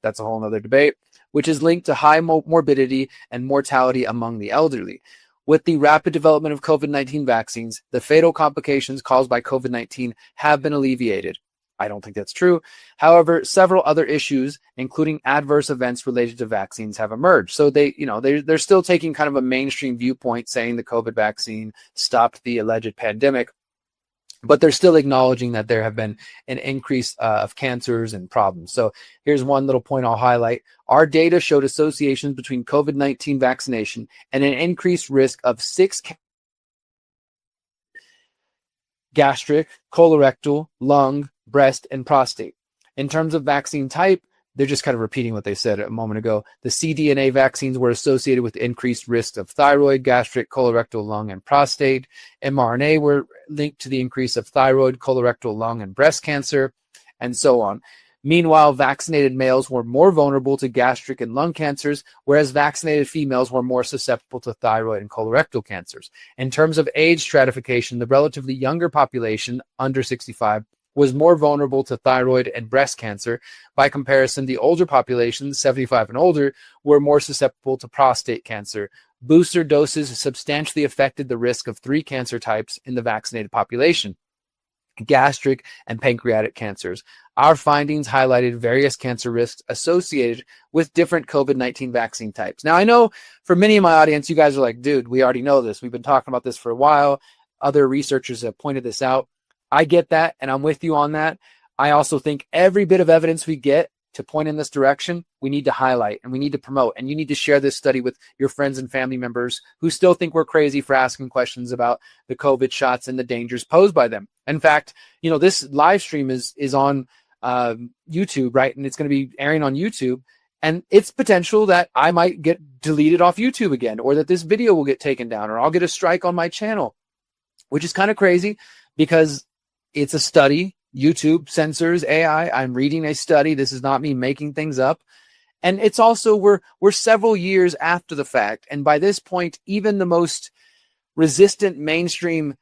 S1: that's a whole other debate, which is linked to high morbidity and mortality among the elderly. With the rapid development of COVID-19 vaccines, the fatal complications caused by COVID-19 have been alleviated. I don't think that's true. However, several other issues, including adverse events related to vaccines, have emerged. So they're still taking kind of a mainstream viewpoint, saying the COVID vaccine stopped the alleged pandemic, but they're still acknowledging that there have been an increase of cancers and problems. So here's one little point I'll highlight. Our data showed associations between COVID-19 vaccination and an increased risk of 6 gastric, colorectal, lung, breast, and prostate. In terms of vaccine type, they're just kind of repeating what they said a moment ago. The cDNA vaccines were associated with increased risks of thyroid, gastric, colorectal, lung, and prostate. mRNA were linked to the increase of thyroid, colorectal, lung, and breast cancer, and so on. Meanwhile, vaccinated males were more vulnerable to gastric and lung cancers, whereas vaccinated females were more susceptible to thyroid and colorectal cancers. In terms of age stratification, the relatively younger population, under 65, was more vulnerable to thyroid and breast cancer. By comparison, the older population, 75 and older, were more susceptible to prostate cancer. Booster doses substantially affected the risk of 3 cancer types in the vaccinated population: gastric and pancreatic cancers. Our findings highlighted various cancer risks associated with different COVID-19 vaccine types. Now, I know for many of my audience, you guys are like, dude, we already know this. We've been talking about this for a while. Other researchers have pointed this out. I get that, and I'm with you on that. I also think every bit of evidence we get to point in this direction, we need to highlight and we need to promote. And you need to share this study with your friends and family members who still think we're crazy for asking questions about the COVID shots and the dangers posed by them. In fact, this live stream is on YouTube, right? And it's going to be airing on YouTube. And it's potential that I might get deleted off YouTube again, or that this video will get taken down, or I'll get a strike on my channel, which is kind of crazy because it's a study. YouTube censors AI. I'm reading a study. This is not me making things up. And it's also, we're several years after the fact. And by this point, even the most resistant mainstream,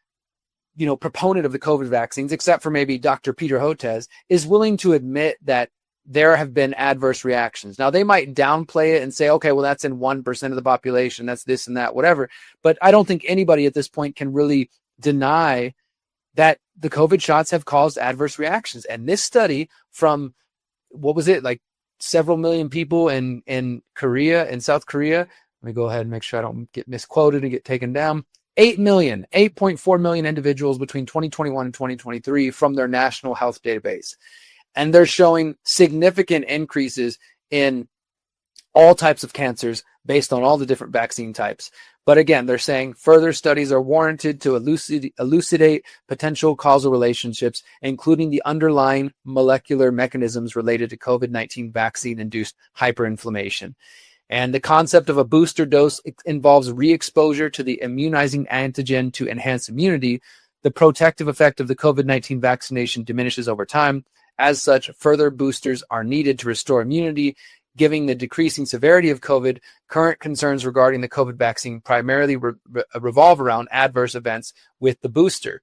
S1: proponent of the COVID vaccines, except for maybe Dr. Peter Hotez, is willing to admit that there have been adverse reactions. Now, they might downplay it and say, okay, well, that's in 1% of the population. That's this and that, whatever. But I don't think anybody at this point can really deny that the COVID shots have caused adverse reactions. And this study from, what was it, like several million people in Korea, in South Korea. Let me go ahead and make sure I don't get misquoted and get taken down. 8.4 million individuals between 2021 and 2023 from their national health database. And they're showing significant increases in all types of cancers based on all the different vaccine types. But again, they're saying further studies are warranted to elucidate potential causal relationships, including the underlying molecular mechanisms related to COVID-19 vaccine-induced hyperinflammation. And the concept of a booster dose involves re-exposure to the immunizing antigen to enhance immunity. The protective effect of the COVID-19 vaccination diminishes over time. As such, further boosters are needed to restore immunity. Given the decreasing severity of COVID, current concerns regarding the COVID vaccine primarily revolve around adverse events with the booster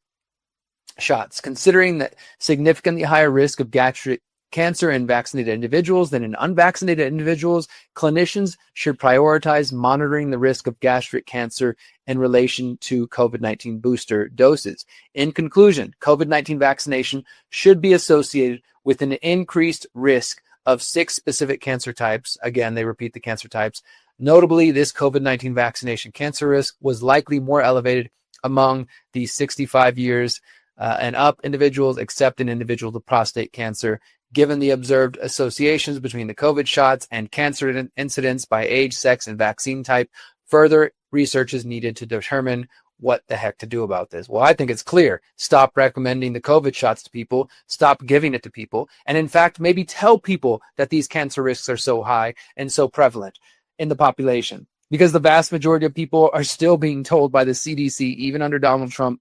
S1: shots. Considering that significantly higher risk of gastric cancer in vaccinated individuals than in unvaccinated individuals, clinicians should prioritize monitoring the risk of gastric cancer in relation to COVID-19 booster doses. In conclusion, COVID-19 vaccination should be associated with an increased risk of 6 specific cancer types. Again, they repeat the cancer types. Notably, this COVID-19 vaccination cancer risk was likely more elevated among the 65 years and up individuals, except in individuals with prostate cancer. Given the observed associations between the COVID shots and cancer incidence by age, sex, and vaccine type, further research is needed to determine what the heck to do about this. Well, I think it's clear. Stop recommending the COVID shots to people. Stop giving it to people. And in fact, maybe tell people that these cancer risks are so high and so prevalent in the population, because the vast majority of people are still being told by the CDC, even under Donald Trump.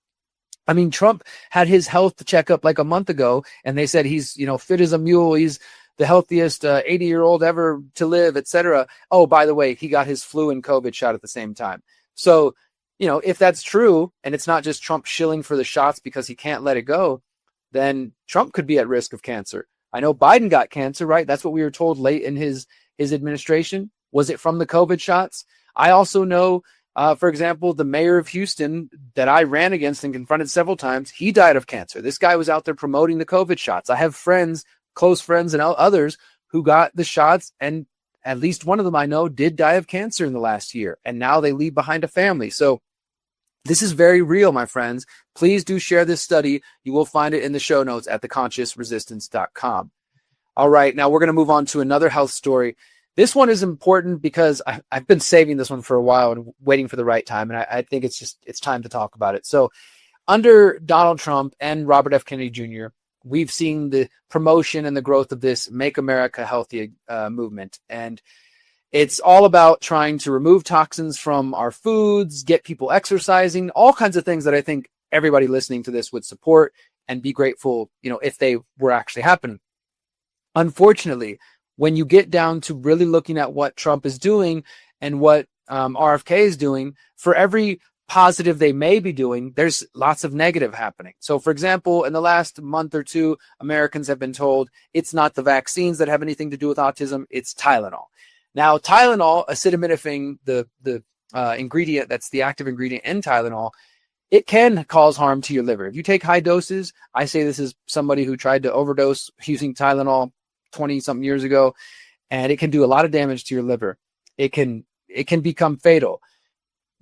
S1: I mean, Trump had his health checkup like a month ago, and they said he's, fit as a mule. He's the healthiest 80-year-old ever to live, etc. Oh, by the way, he got his flu and COVID shot at the same time. So, if that's true, and it's not just Trump shilling for the shots because he can't let it go, then Trump could be at risk of cancer. I know Biden got cancer, right? That's what we were told late in his administration. Was it from the COVID shots? I also know For example, the mayor of Houston that I ran against and confronted several times, he died of cancer. This guy was out there promoting the COVID shots. I have friends, close friends, and others who got the shots, and at least one of them I know did die of cancer in the last year, and now they leave behind a family. So this is very real, my friends. Please do share this study. You will find it in the show notes at theconsciousresistance.com. All right, now we're going to move on to another health story. This one is important because I've been saving this one for a while and waiting for the right time, and I think it's time to talk about it. So under Donald Trump and Robert F. Kennedy Jr., we've seen the promotion and the growth of this Make America Healthy movement. And it's all about trying to remove toxins from our foods, get people exercising, all kinds of things that I think everybody listening to this would support and be grateful, if they were actually happening. Unfortunately, when you get down to really looking at what Trump is doing and what RFK is doing, for every positive they may be doing, there's lots of negative happening. So, for example, in the last month or two, Americans have been told it's not the vaccines that have anything to do with autism, it's Tylenol. Now, Tylenol, acetaminophen, the ingredient that's the active ingredient in Tylenol, it can cause harm to your liver. If you take high doses, I say this is somebody who tried to overdose using Tylenol 20-something years ago, and it can do a lot of damage to your liver. It can become fatal.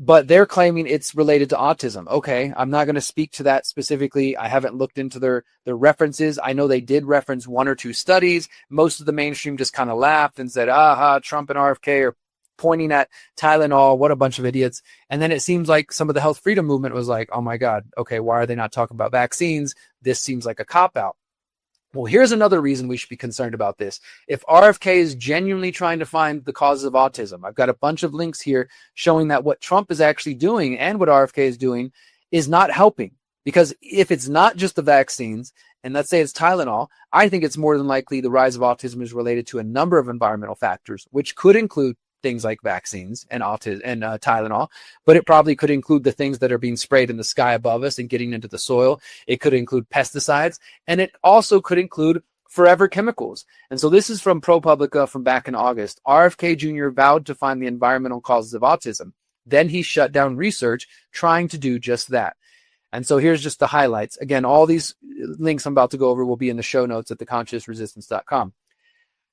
S1: But they're claiming it's related to autism. Okay, I'm not going to speak to that specifically. I haven't looked into their references. I know they did reference one or two studies. Most of the mainstream just kind of laughed and said, aha, Trump and RFK are pointing at Tylenol. What a bunch of idiots. And then it seems like some of the health freedom movement was like, oh my God, okay, why are they not talking about vaccines? This seems like a cop-out. Well, here's another reason we should be concerned about this. If RFK is genuinely trying to find the causes of autism, I've got a bunch of links here showing that what Trump is actually doing and what RFK is doing is not helping. Because if it's not just the vaccines, and let's say it's Tylenol, I think it's more than likely the rise of autism is related to a number of environmental factors, which could include things like vaccines and autism and Tylenol, but it probably could include the things that are being sprayed in the sky above us and getting into the soil. It could include pesticides, and it also could include forever chemicals. And so this is from ProPublica from back in August. RFK Jr. vowed to find the environmental causes of autism. Then he shut down research trying to do just that. And so here's just the highlights. Again, all these links I'm about to go over will be in the show notes at theconsciousresistance.com.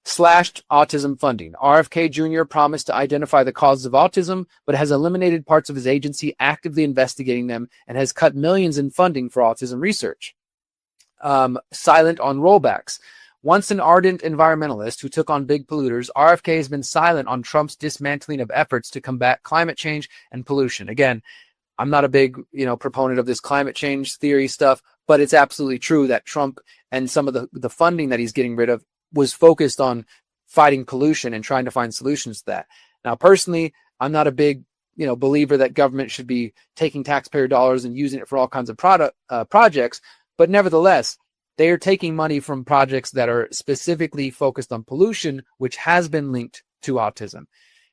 S1: Slashed autism funding. RFK Jr. promised to identify the causes of autism, but has eliminated parts of his agency actively investigating them and has cut millions in funding for autism research. Silent on rollbacks. Once an ardent environmentalist who took on big polluters, RFK has been silent on Trump's dismantling of efforts to combat climate change and pollution. Again, I'm not a big, proponent of this climate change theory stuff, but it's absolutely true that Trump and some of the funding that he's getting rid of was focused on fighting pollution and trying to find solutions to that. Now, personally, I'm not a big, believer that government should be taking taxpayer dollars and using it for all kinds of projects. But nevertheless, they are taking money from projects that are specifically focused on pollution, which has been linked to autism.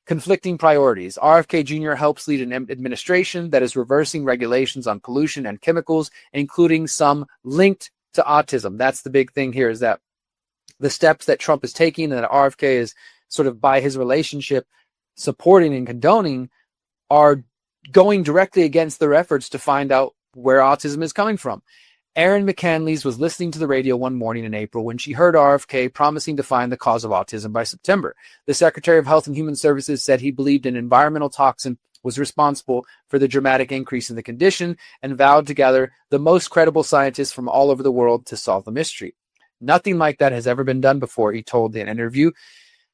S1: Conflicting priorities. RFK Jr. helps lead an administration that is reversing regulations on pollution and chemicals, including some linked to autism. That's the big thing here, is that the steps that Trump is taking and that RFK is sort of by his relationship supporting and condoning are going directly against their efforts to find out where autism is coming from. Erin McCanley's was listening to the radio one morning in April when she heard RFK promising to find the cause of autism by September. The Secretary of Health and Human Services said he believed an environmental toxin was responsible for the dramatic increase in the condition and vowed to gather the most credible scientists from all over the world to solve the mystery. Nothing like that has ever been done before, he told in an interview.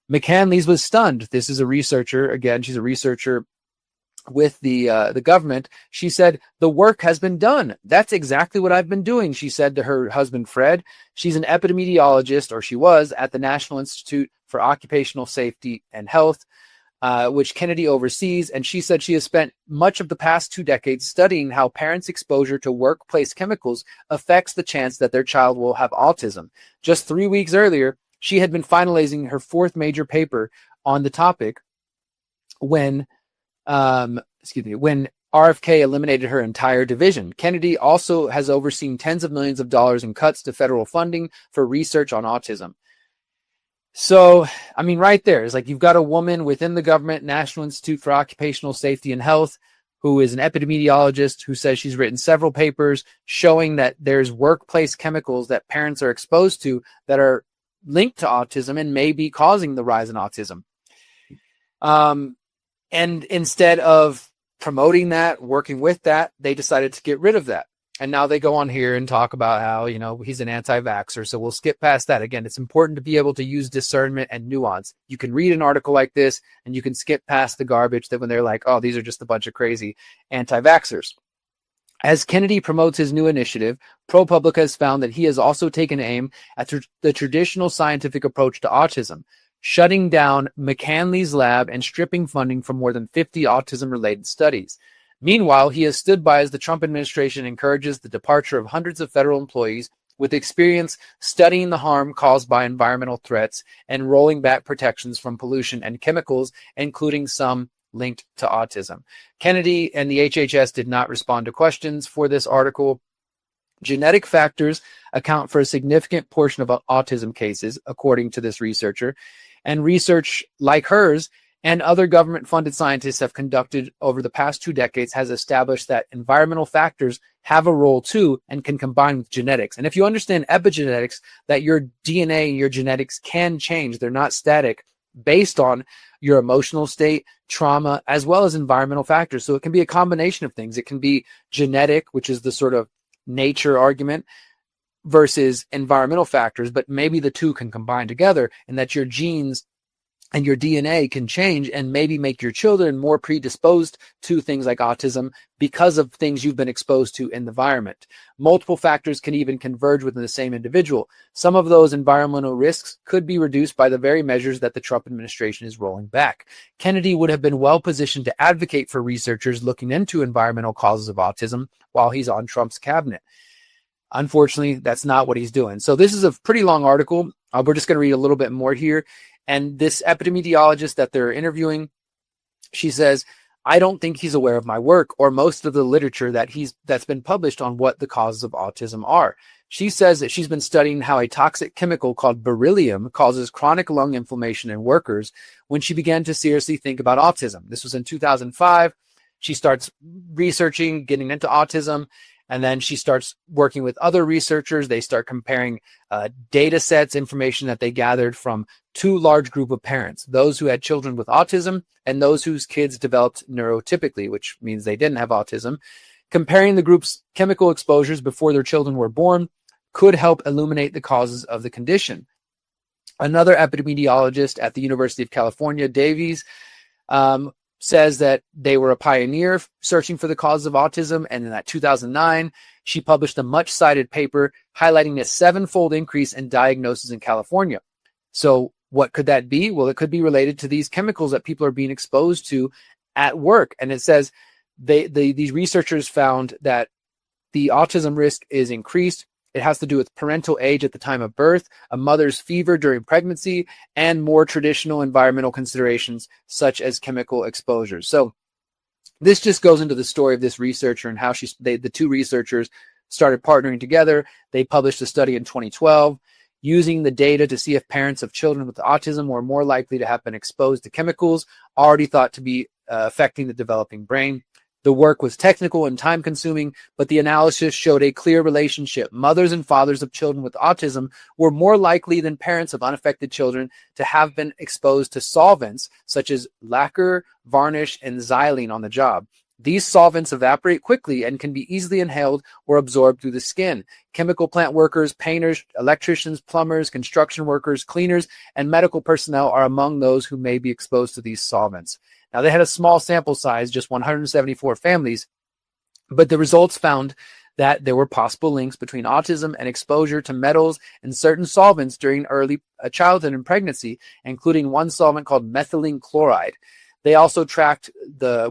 S1: McCanley's was stunned. This is a researcher. Again, she's a researcher with the government. She said, the work has been done. That's exactly what I've been doing, she said to her husband, Fred. She's an epidemiologist, or she was, at the National Institute for Occupational Safety and Health, which Kennedy oversees. And she said she has spent much of the past 2 decades studying how parents' exposure to workplace chemicals affects the chance that their child will have autism. Just 3 weeks earlier, she had been finalizing her 4th major paper on the topic when RFK eliminated her entire division. Kennedy also has overseen tens of millions of dollars in cuts to federal funding for research on autism. So, I mean, right there is like you've got a woman within the government, National Institute for Occupational Safety and Health, who is an epidemiologist who says she's written several papers showing that there's workplace chemicals that parents are exposed to that are linked to autism and may be causing the rise in autism. And instead of promoting that, working with that, they decided to get rid of that. And now they go on here and talk about how, he's an anti-vaxxer. So we'll skip past that. Again, it's important to be able to use discernment and nuance. You can read an article like this and you can skip past the garbage that when they're like, oh, these are just a bunch of crazy anti-vaxxers. As Kennedy promotes his new initiative, ProPublica has found that he has also taken aim at the traditional scientific approach to autism, shutting down McCanley's lab and stripping funding from more than 50 autism-related studies. Meanwhile, he has stood by as the Trump administration encourages the departure of hundreds of federal employees with experience studying the harm caused by environmental threats and rolling back protections from pollution and chemicals, including some linked to autism. Kennedy and the HHS did not respond to questions for this article. Genetic factors account for a significant portion of autism cases, according to this researcher, and research like hers and other government-funded scientists have conducted over the past 2 decades has established that environmental factors have a role too and can combine with genetics. And if you understand epigenetics, that your DNA and your genetics can change. They're not static based on your emotional state, trauma, as well as environmental factors. So it can be a combination of things. It can be genetic, which is the sort of nature argument, versus environmental factors, but maybe the two can combine together and that your genes and your DNA can change and maybe make your children more predisposed to things like autism because of things you've been exposed to in the environment. Multiple factors can even converge within the same individual. Some of those environmental risks could be reduced by the very measures that the Trump administration is rolling back. Kennedy would have been well positioned to advocate for researchers looking into environmental causes of autism while he's on Trump's cabinet. Unfortunately, that's not what he's doing. So this is a pretty long article. We're just going to read a little bit more here. And this epidemiologist that they're interviewing, she says, I don't think he's aware of my work or most of the literature that's been published on what the causes of autism are. She says that she's been studying how a toxic chemical called beryllium causes chronic lung inflammation in workers when she began to seriously think about autism. This was in 2005. She starts researching, getting into autism. And then she starts working with other researchers. They start comparing data sets, information that they gathered from 2 large group of parents, those who had children with autism and those whose kids developed neurotypically, which means they didn't have autism. Comparing the group's chemical exposures before their children were born could help illuminate the causes of the condition. Another epidemiologist at the University of California, Davies, says that they were a pioneer searching for the causes of autism. And in that 2009, she published a much cited paper highlighting a 7-fold increase in diagnosis in California. So what could that be? Well, it could be related to these chemicals that people are being exposed to at work. And it says these researchers found that the autism risk is increased. It has to do with parental age at the time of birth, a mother's fever during pregnancy, and more traditional environmental considerations such as chemical exposures. So this just goes into the story of this researcher and how the 2 researchers started partnering together. They published a study in 2012 using the data to see if parents of children with autism were more likely to have been exposed to chemicals already thought to be affecting the developing brain. The work was technical and time-consuming, but the analysis showed a clear relationship. Mothers and fathers of children with autism were more likely than parents of unaffected children to have been exposed to solvents such as lacquer, varnish, and xylene on the job. These solvents evaporate quickly and can be easily inhaled or absorbed through the skin. Chemical plant workers, painters, electricians, plumbers, construction workers, cleaners, and medical personnel are among those who may be exposed to these solvents. Now, they had a small sample size, just 174 families, but the results found that there were possible links between autism and exposure to metals and certain solvents during early childhood and pregnancy, including one solvent called methylene chloride. They also tracked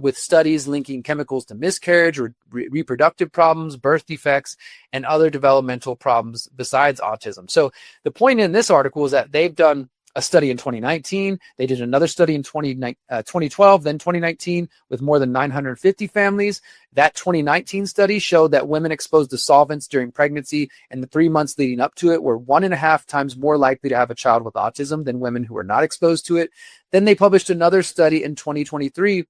S1: with studies linking chemicals to miscarriage, reproductive problems, birth defects, and other developmental problems besides autism. So the point in this article is that they've done a study in 2019. They did another study in 2012, then 2019 with more than 950 families. That 2019 study showed that women exposed to solvents during pregnancy and the 3 months leading up to it were 1.5 times more likely to have a child with autism than women who were not exposed to it. Then they published another study in 2023,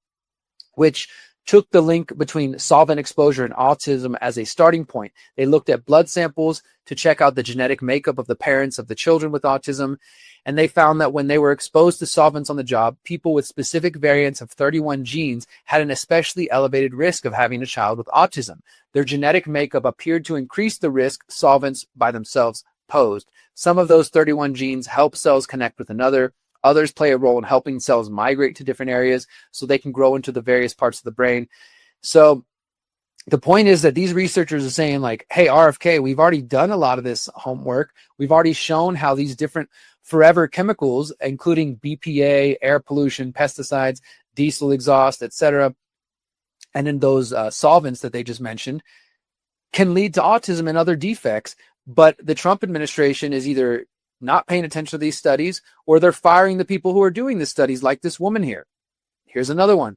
S1: which took the link between solvent exposure and autism as a starting point. They looked at blood samples to check out the genetic makeup of the parents of the children with autism. And they found that when they were exposed to solvents on the job, people with specific variants of 31 genes had an especially elevated risk of having a child with autism. Their genetic makeup appeared to increase the risk solvents by themselves posed. Some of those 31 genes help cells connect with another. Others play a role in helping cells migrate to different areas so they can grow into the various parts of the brain. So the point is that these researchers are saying like, hey, RFK, we've already done a lot of this homework. We've already shown how these different forever chemicals, including BPA, air pollution, pesticides, diesel exhaust, etc., and in those solvents that they just mentioned, can lead to autism and other defects. But the Trump administration is either not paying attention to these studies, or they're firing the people who are doing the studies, like this woman here. Here's another one.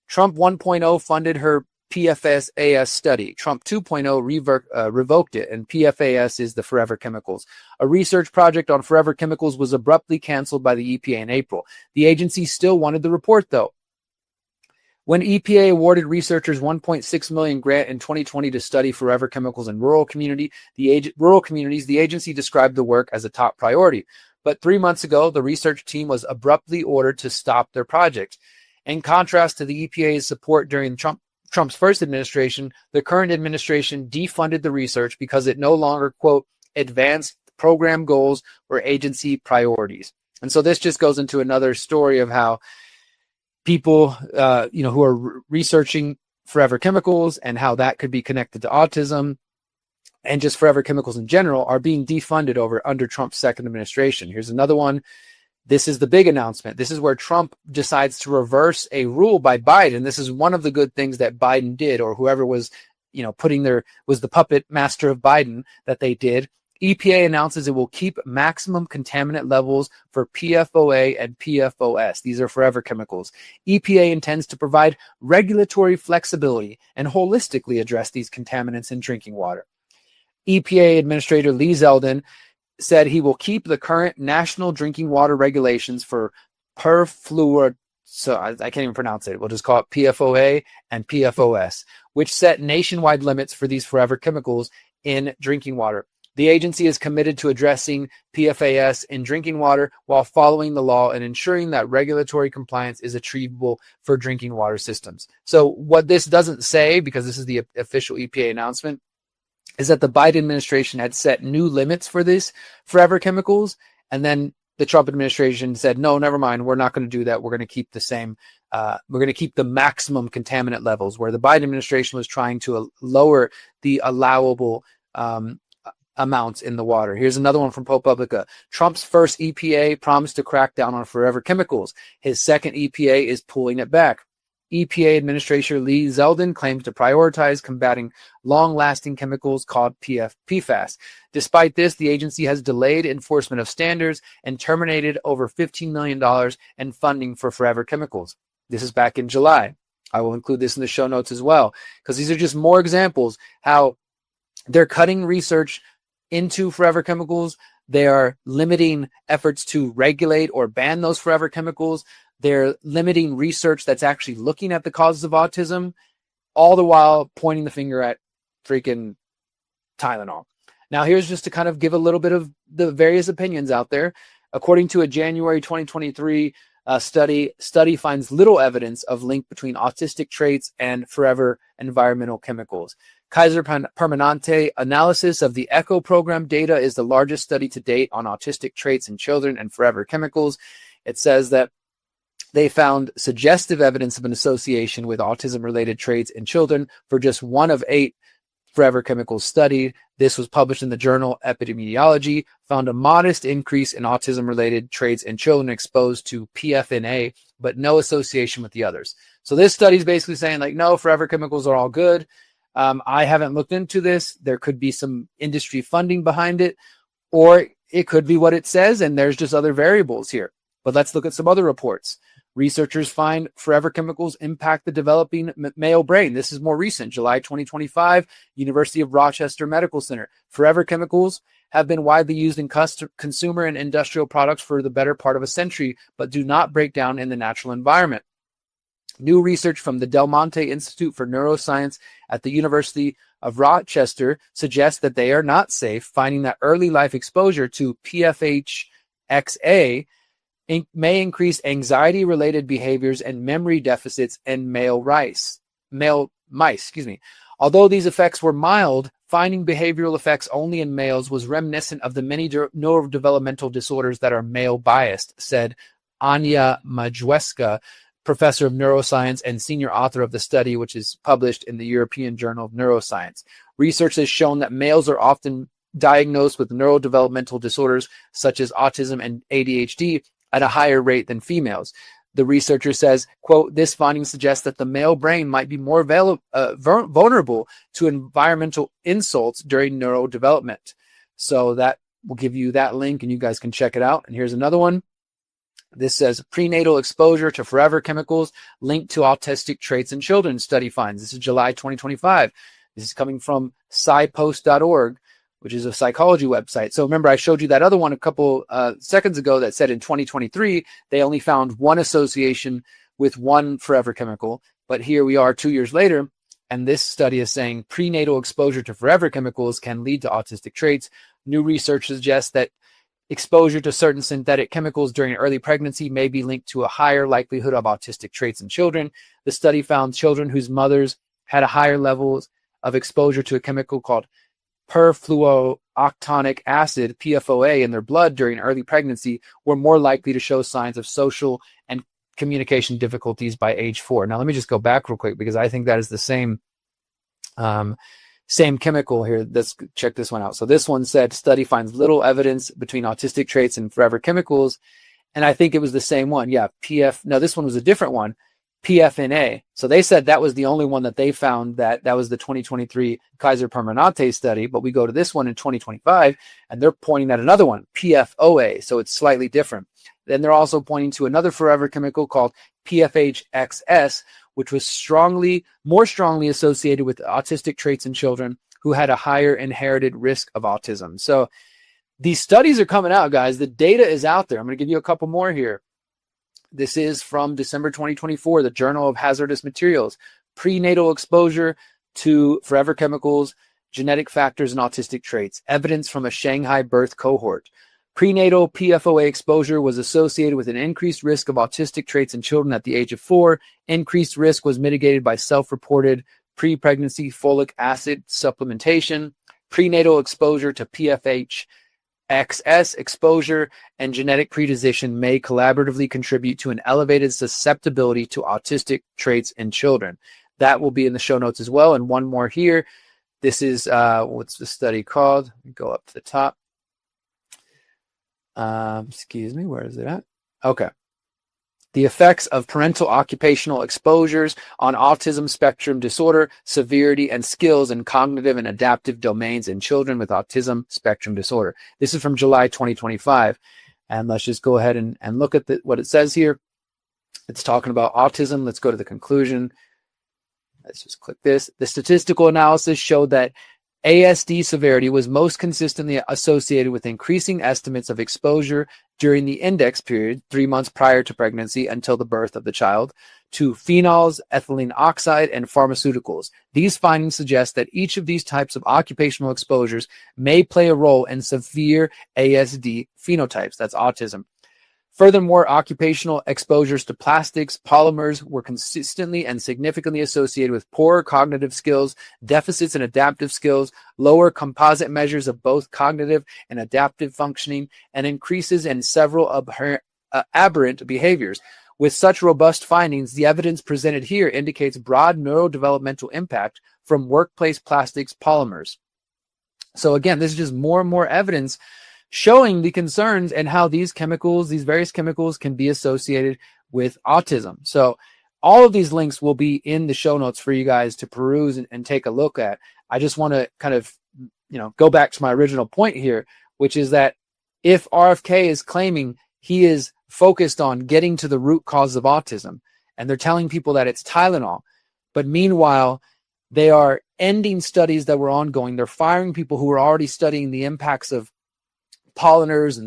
S1: Trump 1.0 funded her PFAS study. Trump 2.0 revoked it, and PFAS is the forever chemicals. A research project on forever chemicals was abruptly canceled by the EPA in April. The agency still wanted the report, though. When EPA awarded researchers $1.6 million grant in 2020 to study forever chemicals in rural communities, the agency described the work as a top priority. But 3 months ago, the research team was abruptly ordered to stop their project. In contrast to the EPA's support during Trump's first administration, the current administration defunded the research because it no longer, quote, advanced program goals or agency priorities. And so this just goes into another story of how people, who are researching forever chemicals and how that could be connected to autism and just forever chemicals in general are being defunded under Trump's second administration. Here's another one. This is the big announcement. This is where Trump decides to reverse a rule by Biden. This is one of the good things that Biden did, or whoever was, was the puppet master of Biden that they did. EPA announces it will keep maximum contaminant levels for PFOA and PFOS. These are forever chemicals. EPA intends to provide regulatory flexibility and holistically address these contaminants in drinking water. EPA Administrator Lee Zeldin said he will keep the current national drinking water regulations for perfluor. So I can't even pronounce it. We'll just call it PFOA and PFOS, which set nationwide limits for these forever chemicals in drinking water. The agency is committed to addressing PFAS in drinking water while following the law and ensuring that regulatory compliance is achievable for drinking water systems. So what this doesn't say, because this is the official EPA announcement, is that the Biden administration had set new limits for this forever chemicals, and then the Trump administration said, no, never mind, we're not going to do that. We're going to keep the same, we're going to keep the maximum contaminant levels, where the Biden administration was trying to lower the allowable amounts in the water. Here's another one from ProPublica. Trump's first EPA promised to crack down on forever chemicals. His second EPA is pulling it back. EPA Administrator Lee Zeldin claims to prioritize combating long-lasting chemicals called PFAS. Despite this, the agency has delayed enforcement of standards and terminated over $15 million in funding for forever chemicals. This is back in July. I will include this in the show notes as well, because these are just more examples how they're cutting research into forever chemicals. They are limiting efforts to regulate or ban those forever chemicals. They're limiting research that's actually looking at the causes of autism, all the while pointing the finger at freaking Tylenol. Now, here's just to kind of give a little bit of the various opinions out there. According to a January 2023 study finds little evidence of link between autistic traits and forever environmental chemicals. Kaiser Permanente analysis of the ECHO program data is the largest study to date on autistic traits in children and forever chemicals. It says that they found suggestive evidence of an association with autism-related traits in children for just 1 of 8 forever chemicals studied. This was published in the journal Epidemiology, found a modest increase in autism-related traits in children exposed to PFNA, but no association with the others. So this study is basically saying, like, no, forever chemicals are all good. I haven't looked into this. There could be some industry funding behind it, or it could be what it says, and there's just other variables here. But let's look at some other reports. Researchers find forever chemicals impact the developing male brain. This is more recent, July 2025, University of Rochester Medical Center. Forever chemicals have been widely used in consumer and industrial products for the better part of a century, but do not break down in the natural environment. New research from the Del Monte Institute for Neuroscience at the University of Rochester suggests that they are not safe, finding that early life exposure to PFHXA may increase anxiety-related behaviors and memory deficits in male mice. Although these effects were mild, finding behavioral effects only in males was reminiscent of the many neurodevelopmental disorders that are male-biased, said Anya Majewska, professor of neuroscience and senior author of the study, which is published in the European Journal of Neuroscience. Research has shown that males are often diagnosed with neurodevelopmental disorders such as autism and ADHD at a higher rate than females. The researcher says, quote, this finding suggests that the male brain might be more vulnerable to environmental insults during neurodevelopment. So that will give you that link and you guys can check it out. And here's another one. This says prenatal exposure to forever chemicals linked to autistic traits in children, study finds. This is July 2025. This is coming from scipost.org, which is a psychology website. So remember, I showed you that other one a couple seconds ago that said in 2023, they only found one association with one forever chemical. But here we are 2 years later, and this study is saying prenatal exposure to forever chemicals can lead to autistic traits. New research suggests that exposure to certain synthetic chemicals during early pregnancy may be linked to a higher likelihood of autistic traits in children. The study found children whose mothers had a higher levels of exposure to a chemical called perfluorooctanoic acid, PFOA, in their blood during early pregnancy were more likely to show signs of social and communication difficulties by age 4. Now, let me just go back real quick because I think that is the same chemical here. Let's check this one out. So this one said study finds little evidence between autistic traits and forever chemicals. And I think it was the same one. Yeah, no, this one was a different one. PFNA. So they said that was the only one that they found, that was the 2023 Kaiser Permanente study, but we go to this one in 2025 and they're pointing at another one, PFOA. So it's slightly different. Then they're also pointing to another forever chemical called PFHXS, which was more strongly associated with autistic traits in children who had a higher inherited risk of autism. So these studies are coming out, guys. The data is out there. I'm going to give you a couple more here. This is from December 2024, the Journal of Hazardous Materials, prenatal exposure to forever chemicals, genetic factors, and autistic traits, evidence from a Shanghai birth cohort. Prenatal PFOA exposure was associated with an increased risk of autistic traits in children at the age of 4. Increased risk was mitigated by self-reported pre-pregnancy folic acid supplementation. Prenatal exposure to PFHXS exposure and genetic predisposition may collaboratively contribute to an elevated susceptibility to autistic traits in children. That will be in the show notes as well. And one more here. This is, what's the study called? Go up to the top. Excuse me, where is it at? Okay. The effects of parental occupational exposures on autism spectrum disorder, severity, and skills in cognitive and adaptive domains in children with autism spectrum disorder. This is from July 2025. And let's just go ahead and look at what it says here. It's talking about autism. Let's go to the conclusion. Let's just click this. The statistical analysis showed that ASD severity was most consistently associated with increasing estimates of exposure during the index period, 3 months prior to pregnancy until the birth of the child, to phenols, ethylene oxide, and pharmaceuticals. These findings suggest that each of these types of occupational exposures may play a role in severe ASD phenotypes. That's autism. Furthermore, occupational exposures to plastics, polymers were consistently and significantly associated with poorer cognitive skills, deficits in adaptive skills, lower composite measures of both cognitive and adaptive functioning, and increases in several aberrant behaviors. With such robust findings, the evidence presented here indicates broad neurodevelopmental impact from workplace plastics polymers. So again, this is just more and more evidence showing the concerns and how these various chemicals can be associated with autism. So all of these links will be in the show notes for you guys to peruse and take a look at. I just want to kind of, go back to my original point here, which is that if RFK is claiming he is focused on getting to the root cause of autism, and they're telling people that it's Tylenol, but meanwhile, they are ending studies that were ongoing. They're firing people who were already studying the impacts of polymers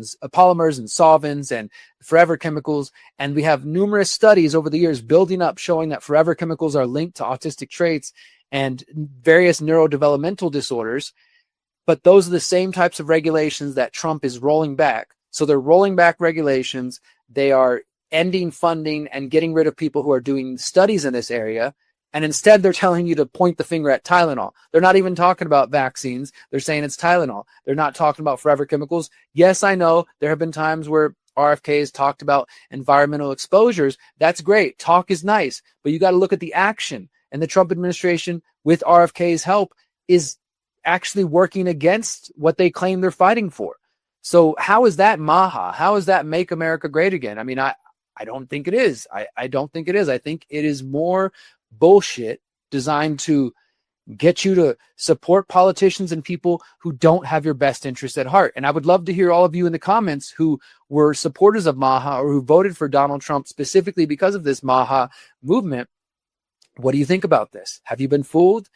S1: and solvents and forever chemicals. And we have numerous studies over the years building up showing that forever chemicals are linked to autistic traits and various neurodevelopmental disorders. But those are the same types of regulations that Trump is rolling back. So they're rolling back regulations. They are ending funding and getting rid of people who are doing studies in this area. And instead, they're telling you to point the finger at Tylenol. They're not even talking about vaccines. They're saying it's Tylenol. They're not talking about forever chemicals. Yes, I know there have been times where RFK has talked about environmental exposures. That's great. Talk is nice, but you got to look at the action. And the Trump administration, with RFK's help, is actually working against what they claim they're fighting for. So how is that MAHA? How is that Make America Great Again? I mean, I don't think it is. I don't think it is. I think it is more bullshit designed to get you to support politicians and people who don't have your best interest at heart. And I would love to hear all of you in the comments who were supporters of MAHA or who voted for Donald Trump specifically because of this MAHA movement. What do you think about this? Have you been fooled?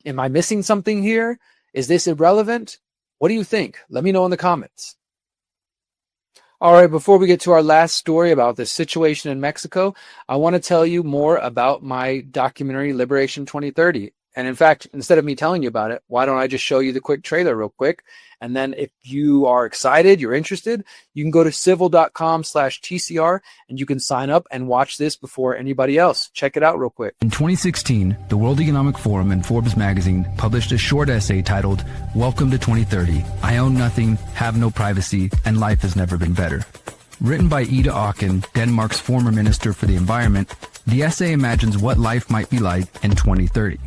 S1: Am I missing something here? Is this irrelevant? What do you think? Let me know in the comments. All right, before we get to our last story about this situation in Mexico, I want to tell you more about my documentary, Liberation 2030. And in fact, instead of me telling you about it, why don't I just show you the quick trailer real quick? And then if you are excited, you're interested, you can go to civil.com/TCR and you can sign up and watch this before anybody else. Check it out real quick.
S2: In 2016, the World Economic Forum and Forbes magazine published a short essay titled, "Welcome to 2030. I own nothing, have no privacy, and life has never been better." Written by Ida Auken, Denmark's former Minister for the Environment, the essay imagines what life might be like in 2030.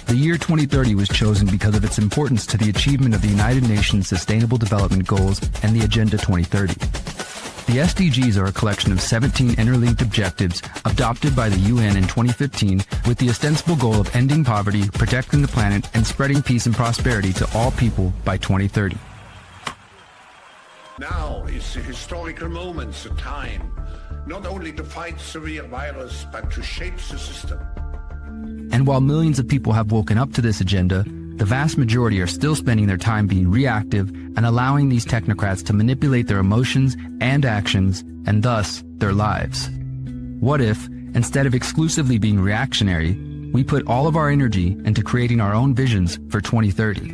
S2: The year 2030 was chosen because of its importance to the achievement of the United Nations Sustainable Development Goals and the Agenda 2030. The SDGs are a collection of 17 interlinked objectives adopted by the UN in 2015 with the ostensible goal of ending poverty, protecting the planet, and spreading peace and prosperity to all people by 2030.
S3: Now is a historical moment, a time, not only to fight severe virus, but to shape the system.
S2: And while millions of people have woken up to this agenda, the vast majority are still spending their time being reactive and allowing these technocrats to manipulate their emotions and actions, and thus their lives. What if, instead of exclusively being reactionary, we put all of our energy into creating our own visions for 2030?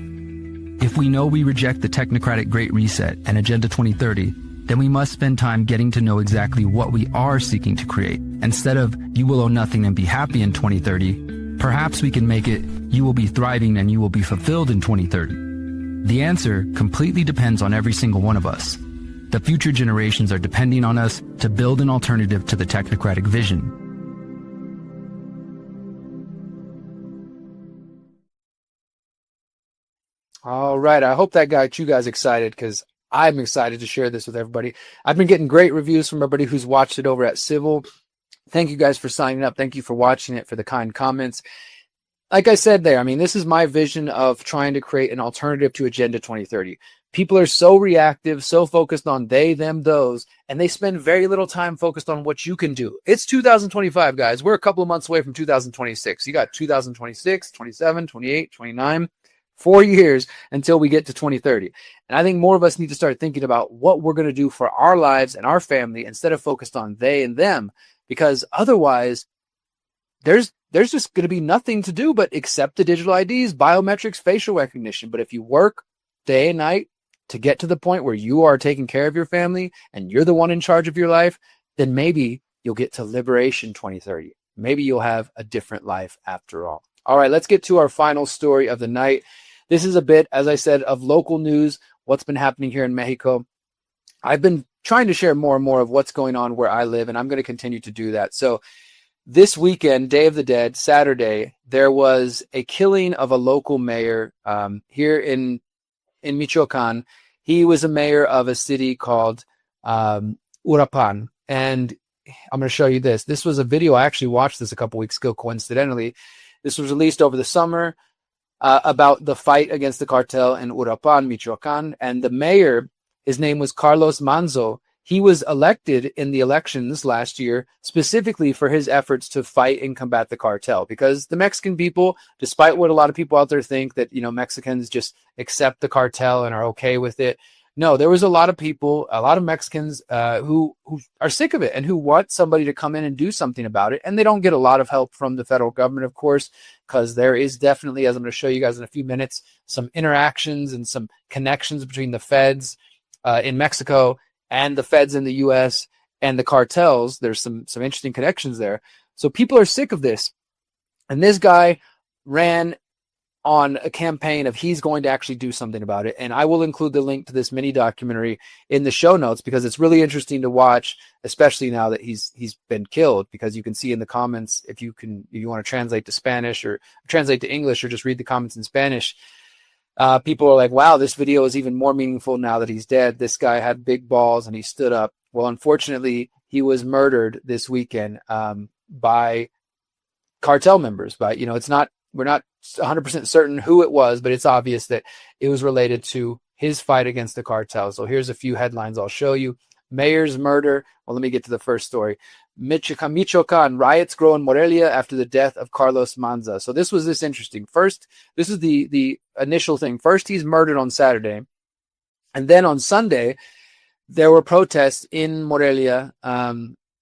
S2: If we know we reject the technocratic Great Reset and Agenda 2030, then we must spend time getting to know exactly what we are seeking to create. Instead of, you will own nothing and be happy in 2030, perhaps we can make it, you will be thriving and you will be fulfilled in 2030. The answer completely depends on every single one of us. The future generations are depending on us to build an alternative to the technocratic vision.
S1: All right, I hope that got you guys excited because I'm excited to share this with everybody. I've been getting great reviews from everybody who's watched it over at Civil. Thank you guys for signing up. Thank you for watching it, for the kind comments. Like I said there, I mean, this is my vision of trying to create an alternative to Agenda 2030. People are so reactive, so focused on they, them, those, and they spend very little time focused on what you can do. It's 2025, guys. We're a couple of months away from 2026. You got 2026, 27, 28, 29. 4 years until we get to 2030. And I think more of us need to start thinking about what we're going to do for our lives and our family instead of focused on they and them, because otherwise there's just going to be nothing to do but accept the digital IDs, biometrics, facial recognition. But if you work day and night to get to the point where you are taking care of your family and you're the one in charge of your life, then maybe you'll get to Liberation 2030. Maybe you'll have a different life after all. All right, let's get to our final story of the night. This is a bit, as I said, of local news, what's been happening here in Mexico. I've been trying to share more and more of what's going on where I live, and I'm going to continue to do that. So this weekend, Day of the Dead, Saturday, there was a killing of a local mayor here in Michoacan. He was a mayor of a city called Urapan. And I'm going to show you this. This was a video. I actually watched this a couple weeks ago, coincidentally. This was released over the summer. About the fight against the cartel in Urapan, Michoacan. And the mayor His name was Carlos Manzo. He was elected in the elections last year specifically for his efforts to fight and combat the cartel, because the Mexican people, despite what a lot of people out there think that, Mexicans just accept the cartel and are okay with it. No, there was a lot of people, a lot of Mexicans who are sick of it and who want somebody to come in and do something about it. And they don't get a lot of help from the federal government, of course, because there is definitely, as I'm going to show you guys in a few minutes, some interactions and some connections between the feds in Mexico and the feds in the U.S. and the cartels. There's some interesting connections there. So people are sick of this. And this guy ran on a campaign of he's going to actually do something about it. And I will include the link to this mini documentary in the show notes, because it's really interesting to watch, especially now that he's been killed, because you can see in the comments, if you want to translate to Spanish or translate to English or just read the comments in Spanish, people are like, wow, this video is even more meaningful now that he's dead. This guy had big balls and he stood up. Well, unfortunately, he was murdered this weekend by cartel members. But, we're not 100% certain who it was, but it's obvious that it was related to his fight against the cartel. So here's a few headlines I'll show you. Mayor's murder. Well, let me get to the first story. Michoacan, riots grow in Morelia after the death of Carlos Manzo. So this was interesting. First, this is the initial thing. First, he's murdered on Saturday. And then on Sunday, there were protests in Morelia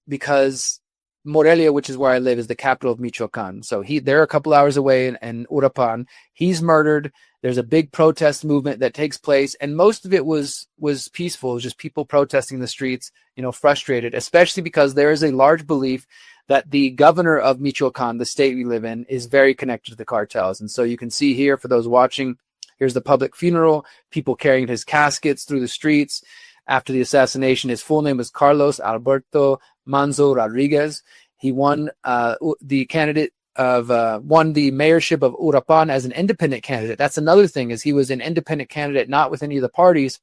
S1: because Morelia, which is where I live, is the capital of Michoacan. So they're a couple hours away in Uruapan. He's murdered. There's a big protest movement that takes place, and most of it was peaceful. It was just people protesting the streets, frustrated, especially because there is a large belief that the governor of Michoacan, the state we live in, is very connected to the cartels. And so you can see here, for those watching, here's the public funeral, people carrying his caskets through the streets. After the assassination, his full name was Carlos Alberto Manzo Rodriguez. He won won the mayorship of Uruapan as an independent candidate. That's another thing, is he was an independent candidate, not with any of the parties.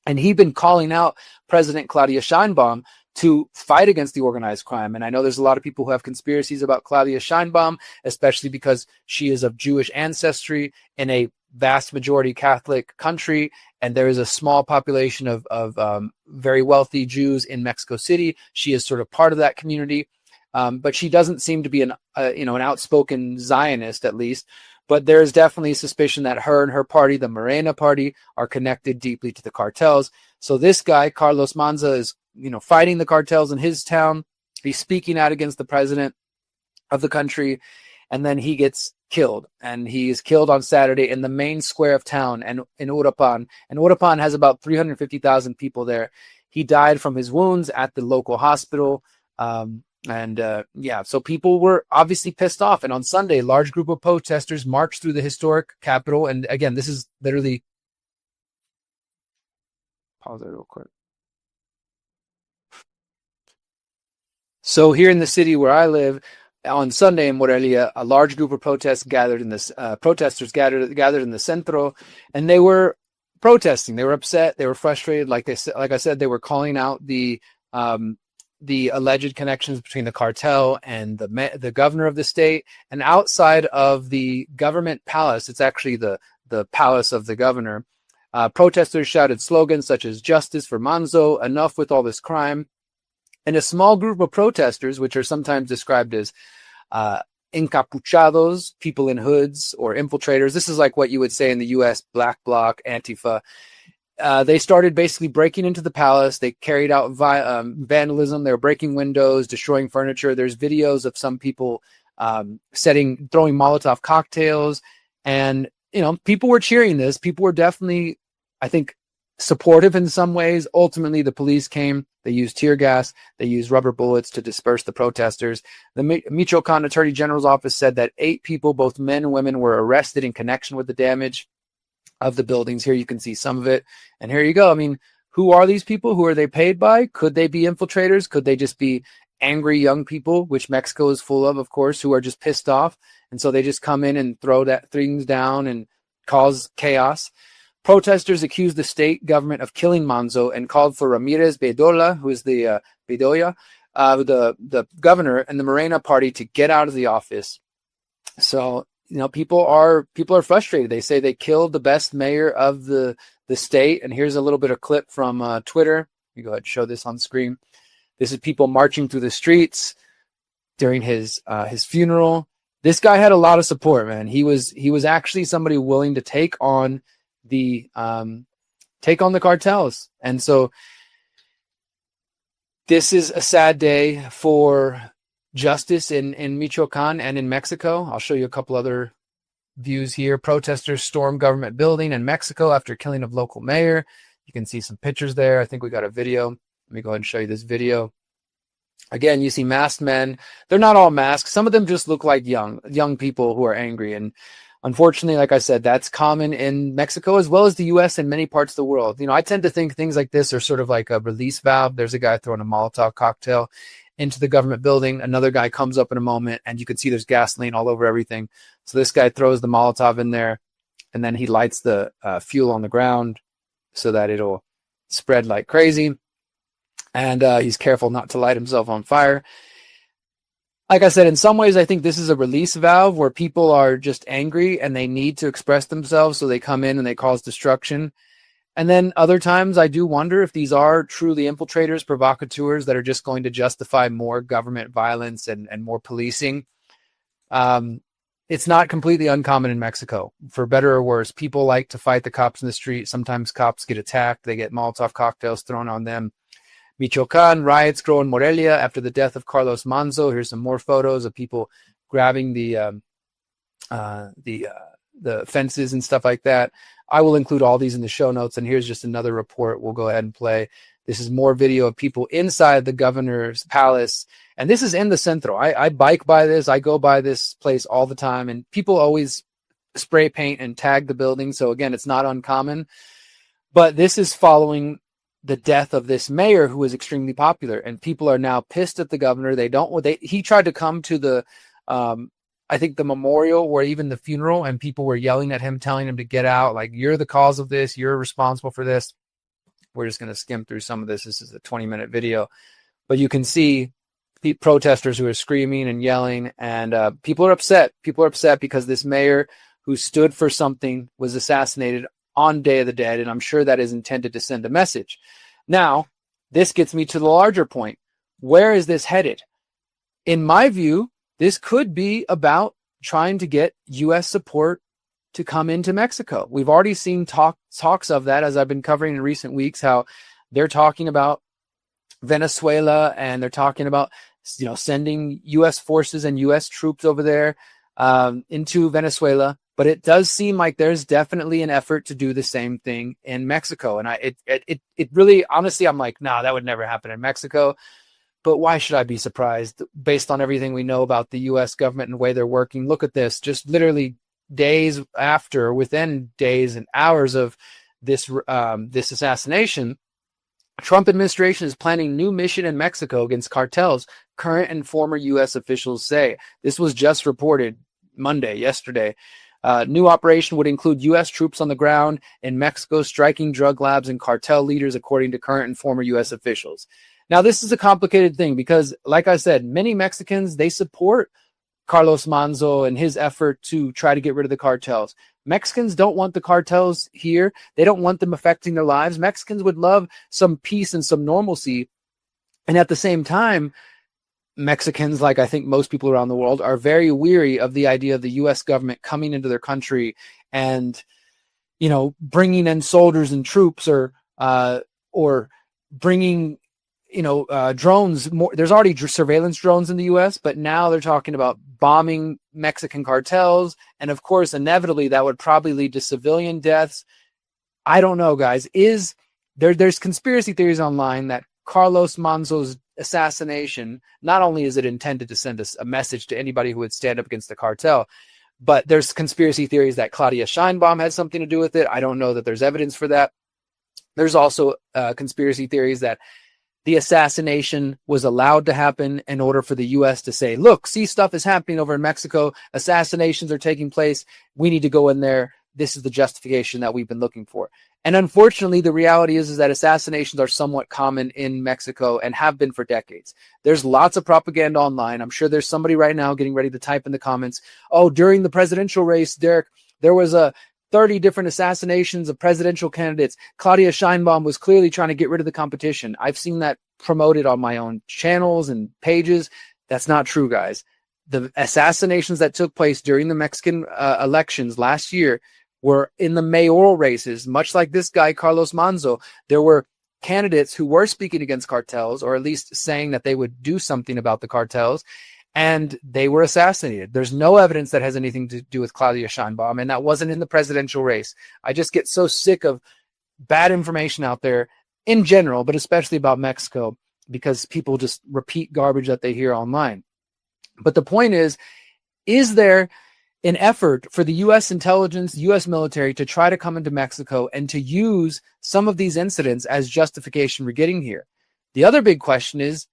S1: And he'd been calling out President Claudia Sheinbaum to fight against the organized crime. And I know there's a lot of people who have conspiracies about Claudia Sheinbaum, especially because she is of Jewish ancestry in a vast majority Catholic country, and there is a small population of very wealthy Jews in Mexico City. She is sort of part of that community, but she doesn't seem to be an outspoken Zionist, at least. But there is definitely suspicion that her and her party, the Morena party, are connected deeply to the cartels. So this guy, Carlos Manzo, is fighting the cartels in his town. He's speaking out against the president of the country, and then he gets killed. And he is killed on Saturday in the main square of town and in Uruapan. And Uruapan has about 350,000 people there. He died from his wounds at the local hospital. So people were obviously pissed off. And on Sunday, a large group of protesters marched through the historic capital. And again, this is literally... Pause that real quick. So here in the city where I live, on Sunday in Morelia, a large group of protesters gathered in the centro, and they were protesting. They were upset. They were frustrated. Like I said, they were calling out the alleged connections between the cartel and the governor of the state. And outside of the government palace, it's actually the palace of the governor, protesters shouted slogans such as "Justice for Manzo," "Enough with all this crime." And a small group of protesters, which are sometimes described as encapuchados, people in hoods, or infiltrators. This is like what you would say in the U.S., Black Bloc, Antifa. They started basically breaking into the palace. They carried out vandalism. They were breaking windows, destroying furniture. There's videos of some people throwing Molotov cocktails. And, people were cheering this. People were definitely, I think, supportive in some ways. Ultimately, the police came. They used tear gas. They used rubber bullets to disperse the protesters. The Michoacan Attorney General's office said that 8 people, both men and women, were arrested in connection with the damage of the buildings. Here you can see some of it. And here you go. I mean, who are these people? Who are they paid by? Could they be infiltrators? Could they just be angry young people, which Mexico is full of course, who are just pissed off? And so they just come in and throw things down and cause chaos. Protesters accused the state government of killing Manzo and called for Ramirez Bedoya, who is the governor, and the Morena party to get out of the office. So, people are frustrated. They say they killed the best mayor of the the state. And here's a little bit of clip from Twitter. Let me go ahead and show this on screen. This is people marching through the streets during his funeral. This guy had a lot of support, man. He was actually somebody willing to take on the cartels. And so this is a sad day for justice in Michoacan and in Mexico. I'll show you a couple other views here. Protesters storm government building in Mexico after killing of local mayor. You can see some pictures there. I think we got a video. Let me go ahead and show you this video. Again, you see masked men. They're not all masked. Some of them just look like young people who are angry. And unfortunately, like I said, that's common in Mexico as well as the U.S. and many parts of the world. You know, I tend to think things like this are sort of like a release valve. There's a guy throwing a Molotov cocktail into the government building. Another guy comes up in a moment, and you can see there's gasoline all over everything. So this guy throws the Molotov in there, and then he lights the fuel on the ground so that it'll spread like crazy. And he's careful not to light himself on fire. Like I said, in some ways, I think this is a release valve where people are just angry and they need to express themselves. So they come in and they cause destruction. And then other times I do wonder if these are truly infiltrators, provocateurs that are just going to justify more government violence and more policing. It's not completely uncommon in Mexico. For better or worse, people like to fight the cops in the street. Sometimes cops get attacked. They get Molotov cocktails thrown on them. Michoacan, riots grow in Morelia after the death of Carlos Manzo. Here's some more photos of people grabbing the fences and stuff like that. I will include all these in the show notes. And here's just another report we'll go ahead and play. This is more video of people inside the governor's palace. And this is in the Centro. I bike by this. I go by this place all the time. And people always spray paint and tag the building. So again, it's not uncommon. But this is following the death of this mayor who was extremely popular, and people are now pissed at the governor. He tried to come to the, I think the memorial or even the funeral, and people were yelling at him, telling him to get out. Like, you're the cause of this. You're responsible for this. We're just going to skim through some of this. This is a 20-minute video, but you can see protesters who are screaming and yelling, and people are upset. People are upset because this mayor who stood for something was assassinated on Day of the Dead, and I'm sure that is intended to send a message. Now, this gets me to the larger point. Where is this headed? In my view, this could be about trying to get U.S. support to come into Mexico. We've already seen talks of that, as I've been covering in recent weeks, how they're talking about Venezuela, and they're talking about, you know, sending U.S. forces and U.S. troops over there into Venezuela. But it does seem like there's definitely an effort to do the same thing in Mexico. And it really, honestly, I'm like, nah, that would never happen in Mexico. But why should I be surprised based on everything we know about the U.S. government and the way they're working? Look at this, just literally days after, within days and hours of this assassination, Trump administration is planning new mission in Mexico against cartels, current and former U.S. officials say. This was just reported yesterday. New operation would include U.S. troops on the ground in Mexico, striking drug labs and cartel leaders, according to current and former U.S. officials. Now, this is a complicated thing because, like I said, many Mexicans, they support Carlos Manzo and his effort to try to get rid of the cartels. Mexicans don't want the cartels here. They don't want them affecting their lives. Mexicans would love some peace and some normalcy. And at the same time, Mexicans, like I think most people around the world, are very weary of the idea of the U.S. government coming into their country and, you know, bringing in soldiers and troops or bringing, drones. There's already surveillance drones in the U.S., but now they're talking about bombing Mexican cartels. And of course, inevitably, that would probably lead to civilian deaths. I don't know, guys. There's conspiracy theories online that Carlos Manzo's assassination, not only is it intended to send a message to anybody who would stand up against the cartel, but there's conspiracy theories that Claudia Sheinbaum had something to do with it. I don't know that there's evidence for that. There's also conspiracy theories that the assassination was allowed to happen in order for the U.S. to say, look, see, stuff is happening over in Mexico. Assassinations are taking place. We need to go in there. This is the justification that we've been looking for. And unfortunately, the reality is that assassinations are somewhat common in Mexico and have been for decades. There's lots of propaganda online. I'm sure there's somebody right now getting ready to type in the comments, oh, during the presidential race, Derrick, there was a 30 different assassinations of presidential candidates. Claudia Sheinbaum was clearly trying to get rid of the competition. I've seen that promoted on my own channels and pages. That's not true, guys. The assassinations that took place during the Mexican elections last year were in the mayoral races, much like this guy, Carlos Manzo. There were candidates who were speaking against cartels, or at least saying that they would do something about the cartels, and they were assassinated. There's no evidence that has anything to do with Claudia Sheinbaum, and that wasn't in the presidential race. I just get so sick of bad information out there in general, but especially about Mexico, because people just repeat garbage that they hear online. But the point is there an effort for the U.S. intelligence, U.S. military to try to come into Mexico and to use some of these incidents as justification for getting here? The other big question is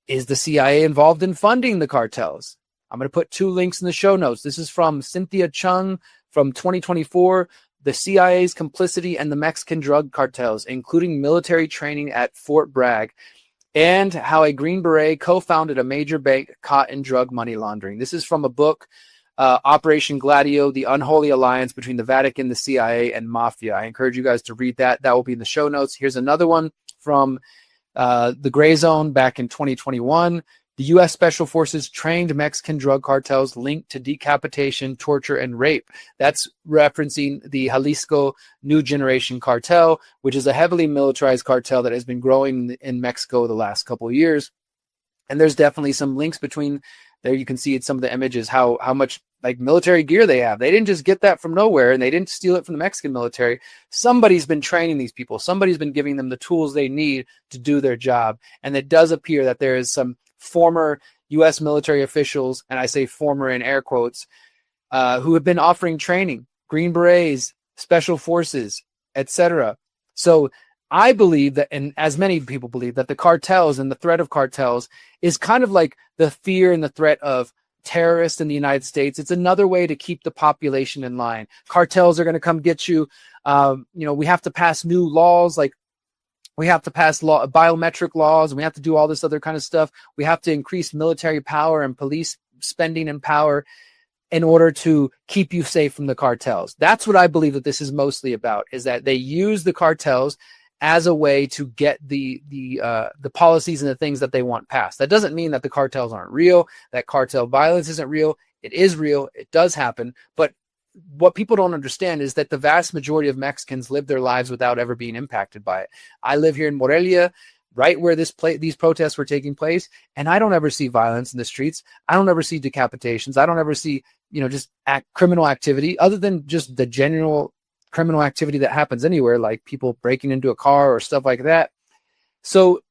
S1: the CIA involved in funding the cartels? I'm going to put 2 links in the show notes. This is from Cynthia Chung from 2024, the CIA's complicity and the Mexican drug cartels, including military training at Fort Bragg, and how a Green Beret co-founded a major bank caught in drug money laundering. This is from a book, Operation Gladio, The Unholy Alliance Between the Vatican, the CIA, and Mafia. I encourage you guys to read that. That will be in the show notes. Here's another one from the Gray Zone back in 2021. The U.S. Special Forces trained Mexican drug cartels linked to decapitation, torture, and rape. That's referencing the Jalisco New Generation Cartel, which is a heavily militarized cartel that has been growing in Mexico the last couple of years. And there's definitely some links between there. You can see in some of the images how much like military gear they have. They didn't just get that from nowhere, and they didn't steal it from the Mexican military. Somebody's been training these people. Somebody's been giving them the tools they need to do their job. And it does appear that there is some former U.S. military officials, and I say former in air quotes, who have been offering training, Green Berets, Special Forces, etc. So I believe that, and as many people believe, that the cartels and the threat of cartels is kind of like the fear and the threat of terrorists in the United States. It's another way to keep the population in line. Cartels are going to come get you. We have to pass new laws, like we have to pass biometric laws, and we have to do all this other kind of stuff. We have to increase military power and police spending and power in order to keep you safe from the cartels. That's what I believe that this is mostly about, is that they use the cartels as a way to get the policies and the things that they want passed. That doesn't mean that the cartels aren't real, that cartel violence isn't real. It is real. It does happen. But what people don't understand is that the vast majority of Mexicans live their lives without ever being impacted by it. I live here in Morelia, right where these protests were taking place, and I don't ever see violence in the streets. I don't ever see decapitations. I don't ever see, just criminal activity, other than just the general criminal activity that happens anywhere, like people breaking into a car or stuff like that. So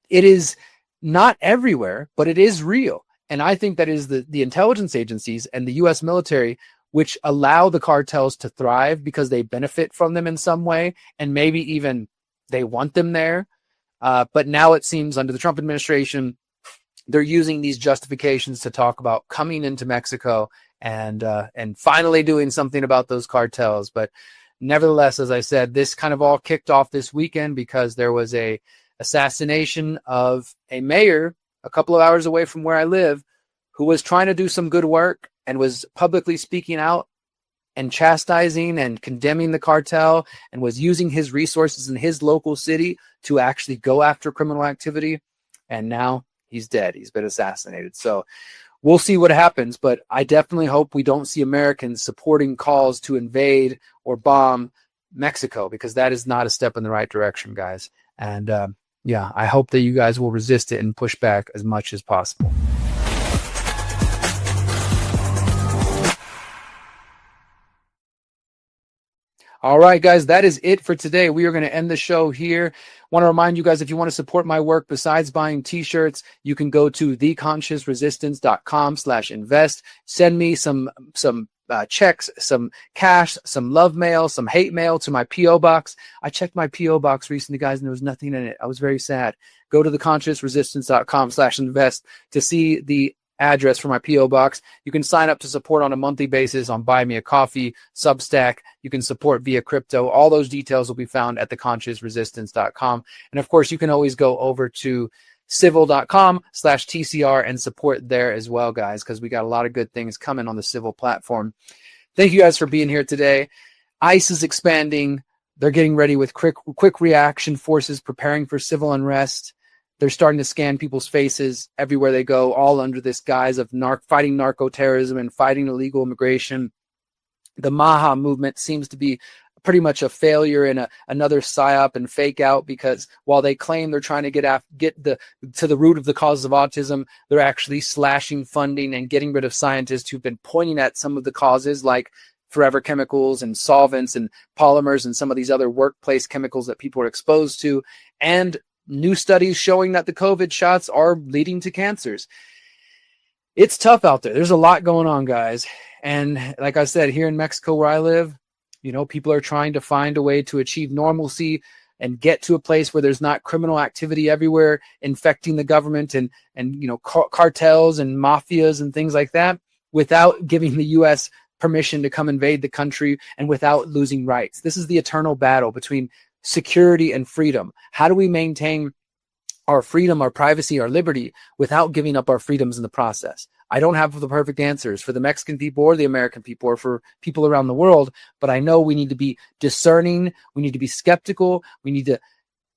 S1: it is not everywhere, but it is real. And I think that is the intelligence agencies and the U.S. military, which allow the cartels to thrive because they benefit from them in some way, and maybe even they want them there. But now it seems under the Trump administration, they're using these justifications to talk about coming into Mexico and finally doing something about those cartels. But nevertheless, as I said, this kind of all kicked off this weekend because there was a assassination of a mayor a couple of hours away from where I live, who was trying to do some good work and was publicly speaking out and chastising and condemning the cartel, and was using his resources in his local city to actually go after criminal activity. And now he's dead. He's been assassinated. So we'll see what happens, but I definitely hope we don't see Americans supporting calls to invade or bomb Mexico, because that is not a step in the right direction, guys. And I hope that you guys will resist it and push back as much as possible. All right, guys, that is it for today. We are going to end the show here. Want to remind you guys, if you want to support my work besides buying t-shirts, you can go to theconsciousresistance.com/invest. Send me some checks, some cash, some love mail, some hate mail to my P.O. box. I checked my P.O. box recently, guys, and there was nothing in it. I was very sad. Go to theconsciousresistance.com/invest to see the address for my P.O. box. You can sign up to support on a monthly basis on Buy Me a Coffee, Substack. You can support via crypto. All those details will be found at theconsciousresistance.com. And of course, you can always go over to civil.com/TCR and support there as well, guys, because we got a lot of good things coming on the Civil platform. Thank you guys for being here today. ICE is expanding. They're getting ready with quick reaction forces, preparing for civil unrest. They're starting to scan people's faces everywhere they go, all under this guise of fighting narco-terrorism and fighting illegal immigration. The MAHA movement seems to be pretty much a failure and another psyop and fake out, because while they claim they're trying to get to the root of the causes of autism, they're actually slashing funding and getting rid of scientists who've been pointing at some of the causes, like forever chemicals and solvents and polymers and some of these other workplace chemicals that people are exposed to, and new studies showing that the COVID shots are leading to cancers. It's tough out there. There's a lot going on, guys. And like I said, here in Mexico where I live, people are trying to find a way to achieve normalcy and get to a place where there's not criminal activity everywhere infecting the government and cartels and mafias and things like that, without giving the U.S. permission to come invade the country and without losing rights. This is the eternal battle between security and freedom. How do we maintain our freedom, our privacy, our liberty without giving up our freedoms in the process? I don't have the perfect answers for the Mexican people or the American people or for people around the world, but I know we need to be discerning. We need to be skeptical. We need to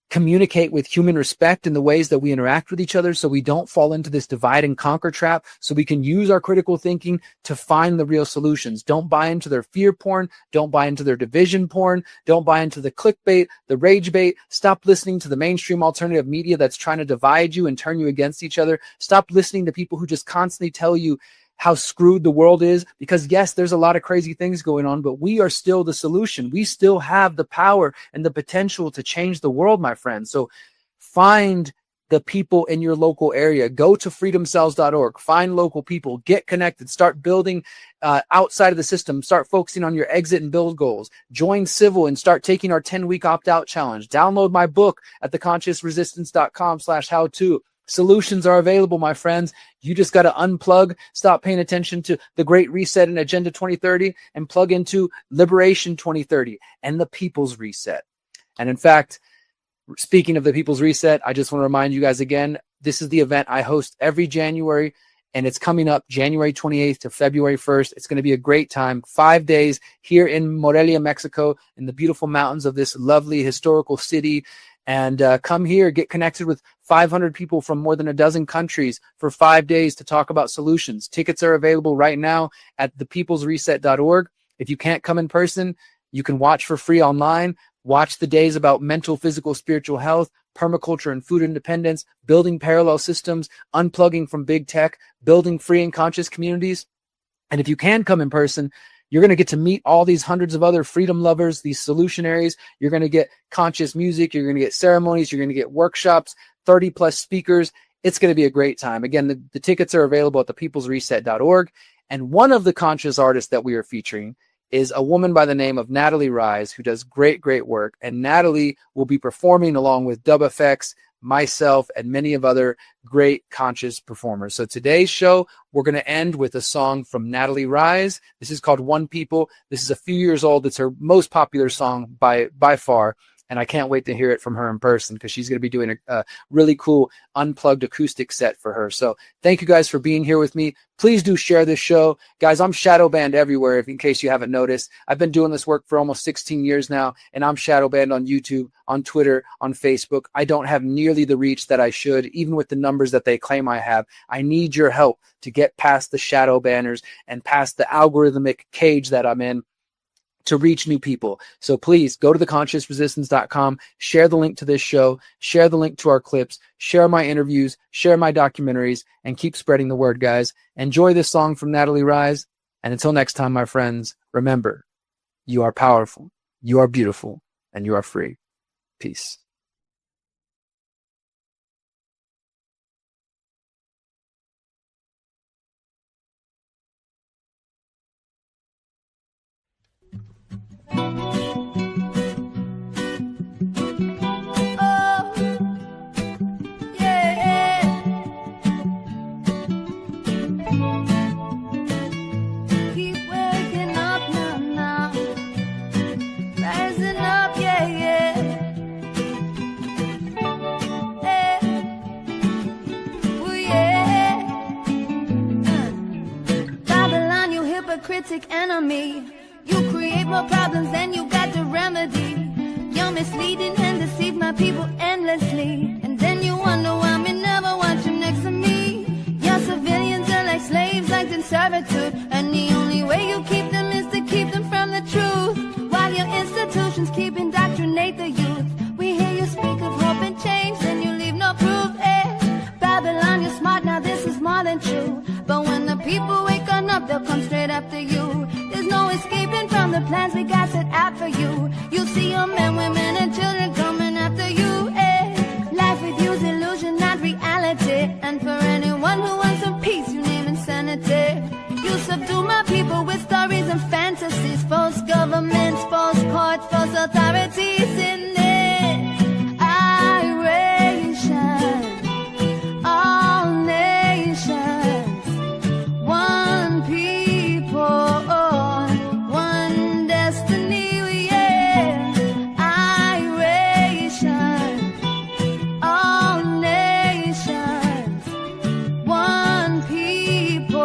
S1: communicate with human respect in the ways that we interact with each other, so we don't fall into this divide and conquer trap, so we can use our critical thinking to find the real solutions. Don't buy into their fear porn. Don't buy into their division porn. Don't buy into the clickbait, the rage bait. Stop listening to the mainstream alternative media that's trying to divide you and turn you against each other. Stop listening to people who just constantly tell you how screwed the world is, because yes, there's a lot of crazy things going on, but we are still the solution. We still have the power and the potential to change the world, my friends. So find the people in your local area. Go to freedomcells.org, find local people, get connected, start building outside of the system, start focusing on your exit and build goals, join civil and start taking our 10-week opt-out challenge. Download my book at theconsciousresistance.com/how-to. Solutions are available, my friends. You just got to unplug, stop paying attention to the Great Reset and Agenda 2030, and plug into Liberation 2030 and the People's Reset. And in fact, speaking of the People's Reset, I just want to remind you guys again, this is the event I host every January, and it's coming up January 28th to February 1st. It's going to be a great time. 5 days here in Morelia, Mexico, in the beautiful mountains of this lovely historical city. And come here, get connected with 500 people from more than a dozen countries for 5 days to talk about solutions. Tickets are available right now at thepeoplesreset.org. If you can't come in person, you can watch for free online. Watch the days about mental, physical, spiritual health, permaculture and food independence, building parallel systems, unplugging from big tech, building free and conscious communities. And if you can come in person, you're going to get to meet all these hundreds of other freedom lovers, these solutionaries. You're going to get conscious music. You're going to get ceremonies. You're going to get workshops, 30 plus speakers. It's going to be a great time. Again, the tickets are available at thepeoplesreset.org. And one of the conscious artists that we are featuring is a woman by the name of Nattali Rize, who does great, great work. And Nattali will be performing along with Dub FX, myself, and many of other great conscious performers. So today's show, we're going to end with a song from Nattali Rize. This is called One People. This is a few years old. It's her most popular song by far. And I can't wait to hear it from her in person, because she's going to be doing a really cool unplugged acoustic set for her. So thank you guys for being here with me. Please do share this show. Guys, I'm shadow banned everywhere, in case you haven't noticed. I've been doing this work for almost 16 years now, and I'm shadow banned on YouTube, on Twitter, on Facebook. I don't have nearly the reach that I should, even with the numbers that they claim I have. I need your help to get past the shadow banners and past the algorithmic cage that I'm in, to reach new people. So please go to theconsciousresistance.com, share the link to this show, share the link to our clips, share my interviews, share my documentaries, and keep spreading the word, guys. Enjoy this song from Nattali Rize. And until next time, my friends, remember, you are powerful, you are beautiful, and you are free. Peace.
S4: Critic enemy, You create more problems than you got the remedy. You're misleading and deceive my people endlessly. And then you wonder why me never want you next to me. Your civilians are like slaves, like in servitude. And the only way you keep them is to keep them from the truth. While your institutions keep indoctrinate the youth. We hear you speak of hope and change, then you leave no proof, Babylon, you're smart, now this is more than true. But when the people wake on up, they'll come straight after you. There's no escaping from the plans we got set out for you. You see your men, women, and children coming after you, Life with you's illusion, not reality. And for anyone who wants some peace, you name insanity. You subdue my people with stories and fantasies. False governments, false courts, false authorities in there. All nations, one people, one destiny, yeah. Iration, all nations, one people,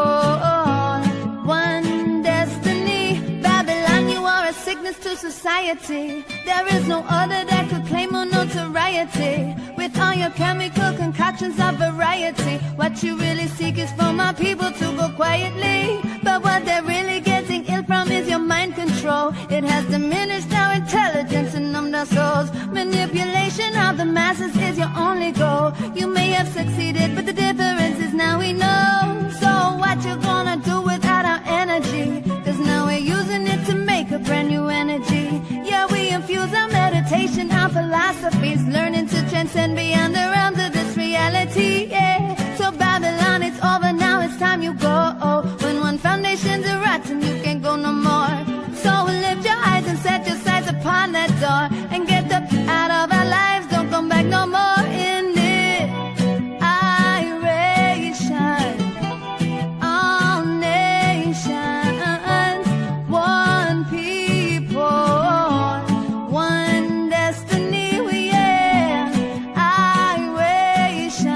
S4: one destiny. Babylon, you are a sickness to society. There is no other that could claim more notoriety. With all your chemical concoctions of variety, what you really seek is for my people to go quietly. But what they're really getting ill from is your mind control. It has diminished our intelligence and numbed our souls. Manipulation of the masses is your only goal. You may have succeeded, but the difference is now we know. So what you gonna do without our energy? Cause now we're using it to make a brand new energy. Yeah, we infuse our meditation, our philosophies, learning to transcend beyond the realms of this reality, yeah. So Babylon, it's over now, it's time you go. When one foundation's a rotten, you can't go no more. So lift your eyes and set your sights upon that door. And get the out of our lives, don't come back no more in it. Iration, all nations, one people, one destiny, yeah. Iration,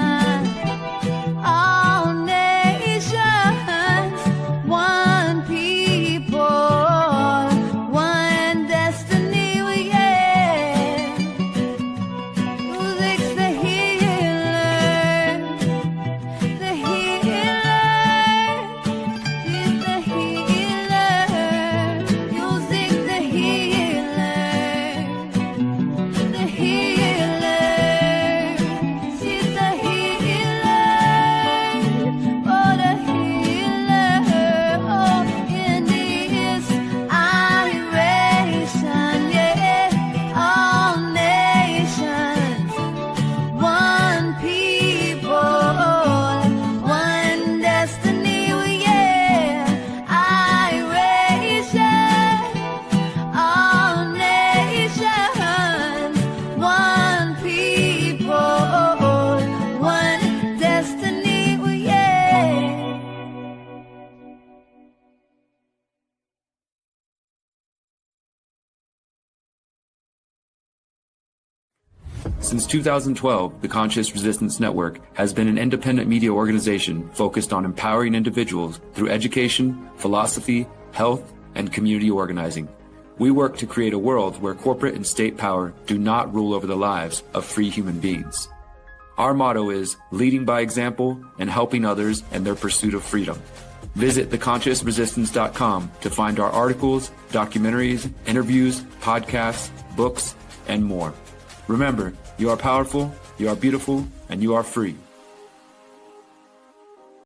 S4: all nations, one people, one destiny, yeah. Music's the healer, the healer. She's the healer. Music's the healer, the healer. She's the healer. Oh, the healer. Oh, in this iration, yeah. All nations, one people, one destiny, yeah. Iration, all nations, one people, one destiny, yeah.
S1: Since 2012, the Conscious Resistance Network has been an independent media organization focused on empowering individuals through education, philosophy, health, and community organizing. We work to create a world where corporate and state power do not rule over the lives of free human beings. Our motto is leading by example and helping others in their pursuit of freedom. Visit theconsciousresistance.com to find our articles, documentaries, interviews, podcasts, books, and more. Remember, you are powerful, you are beautiful, and you are free.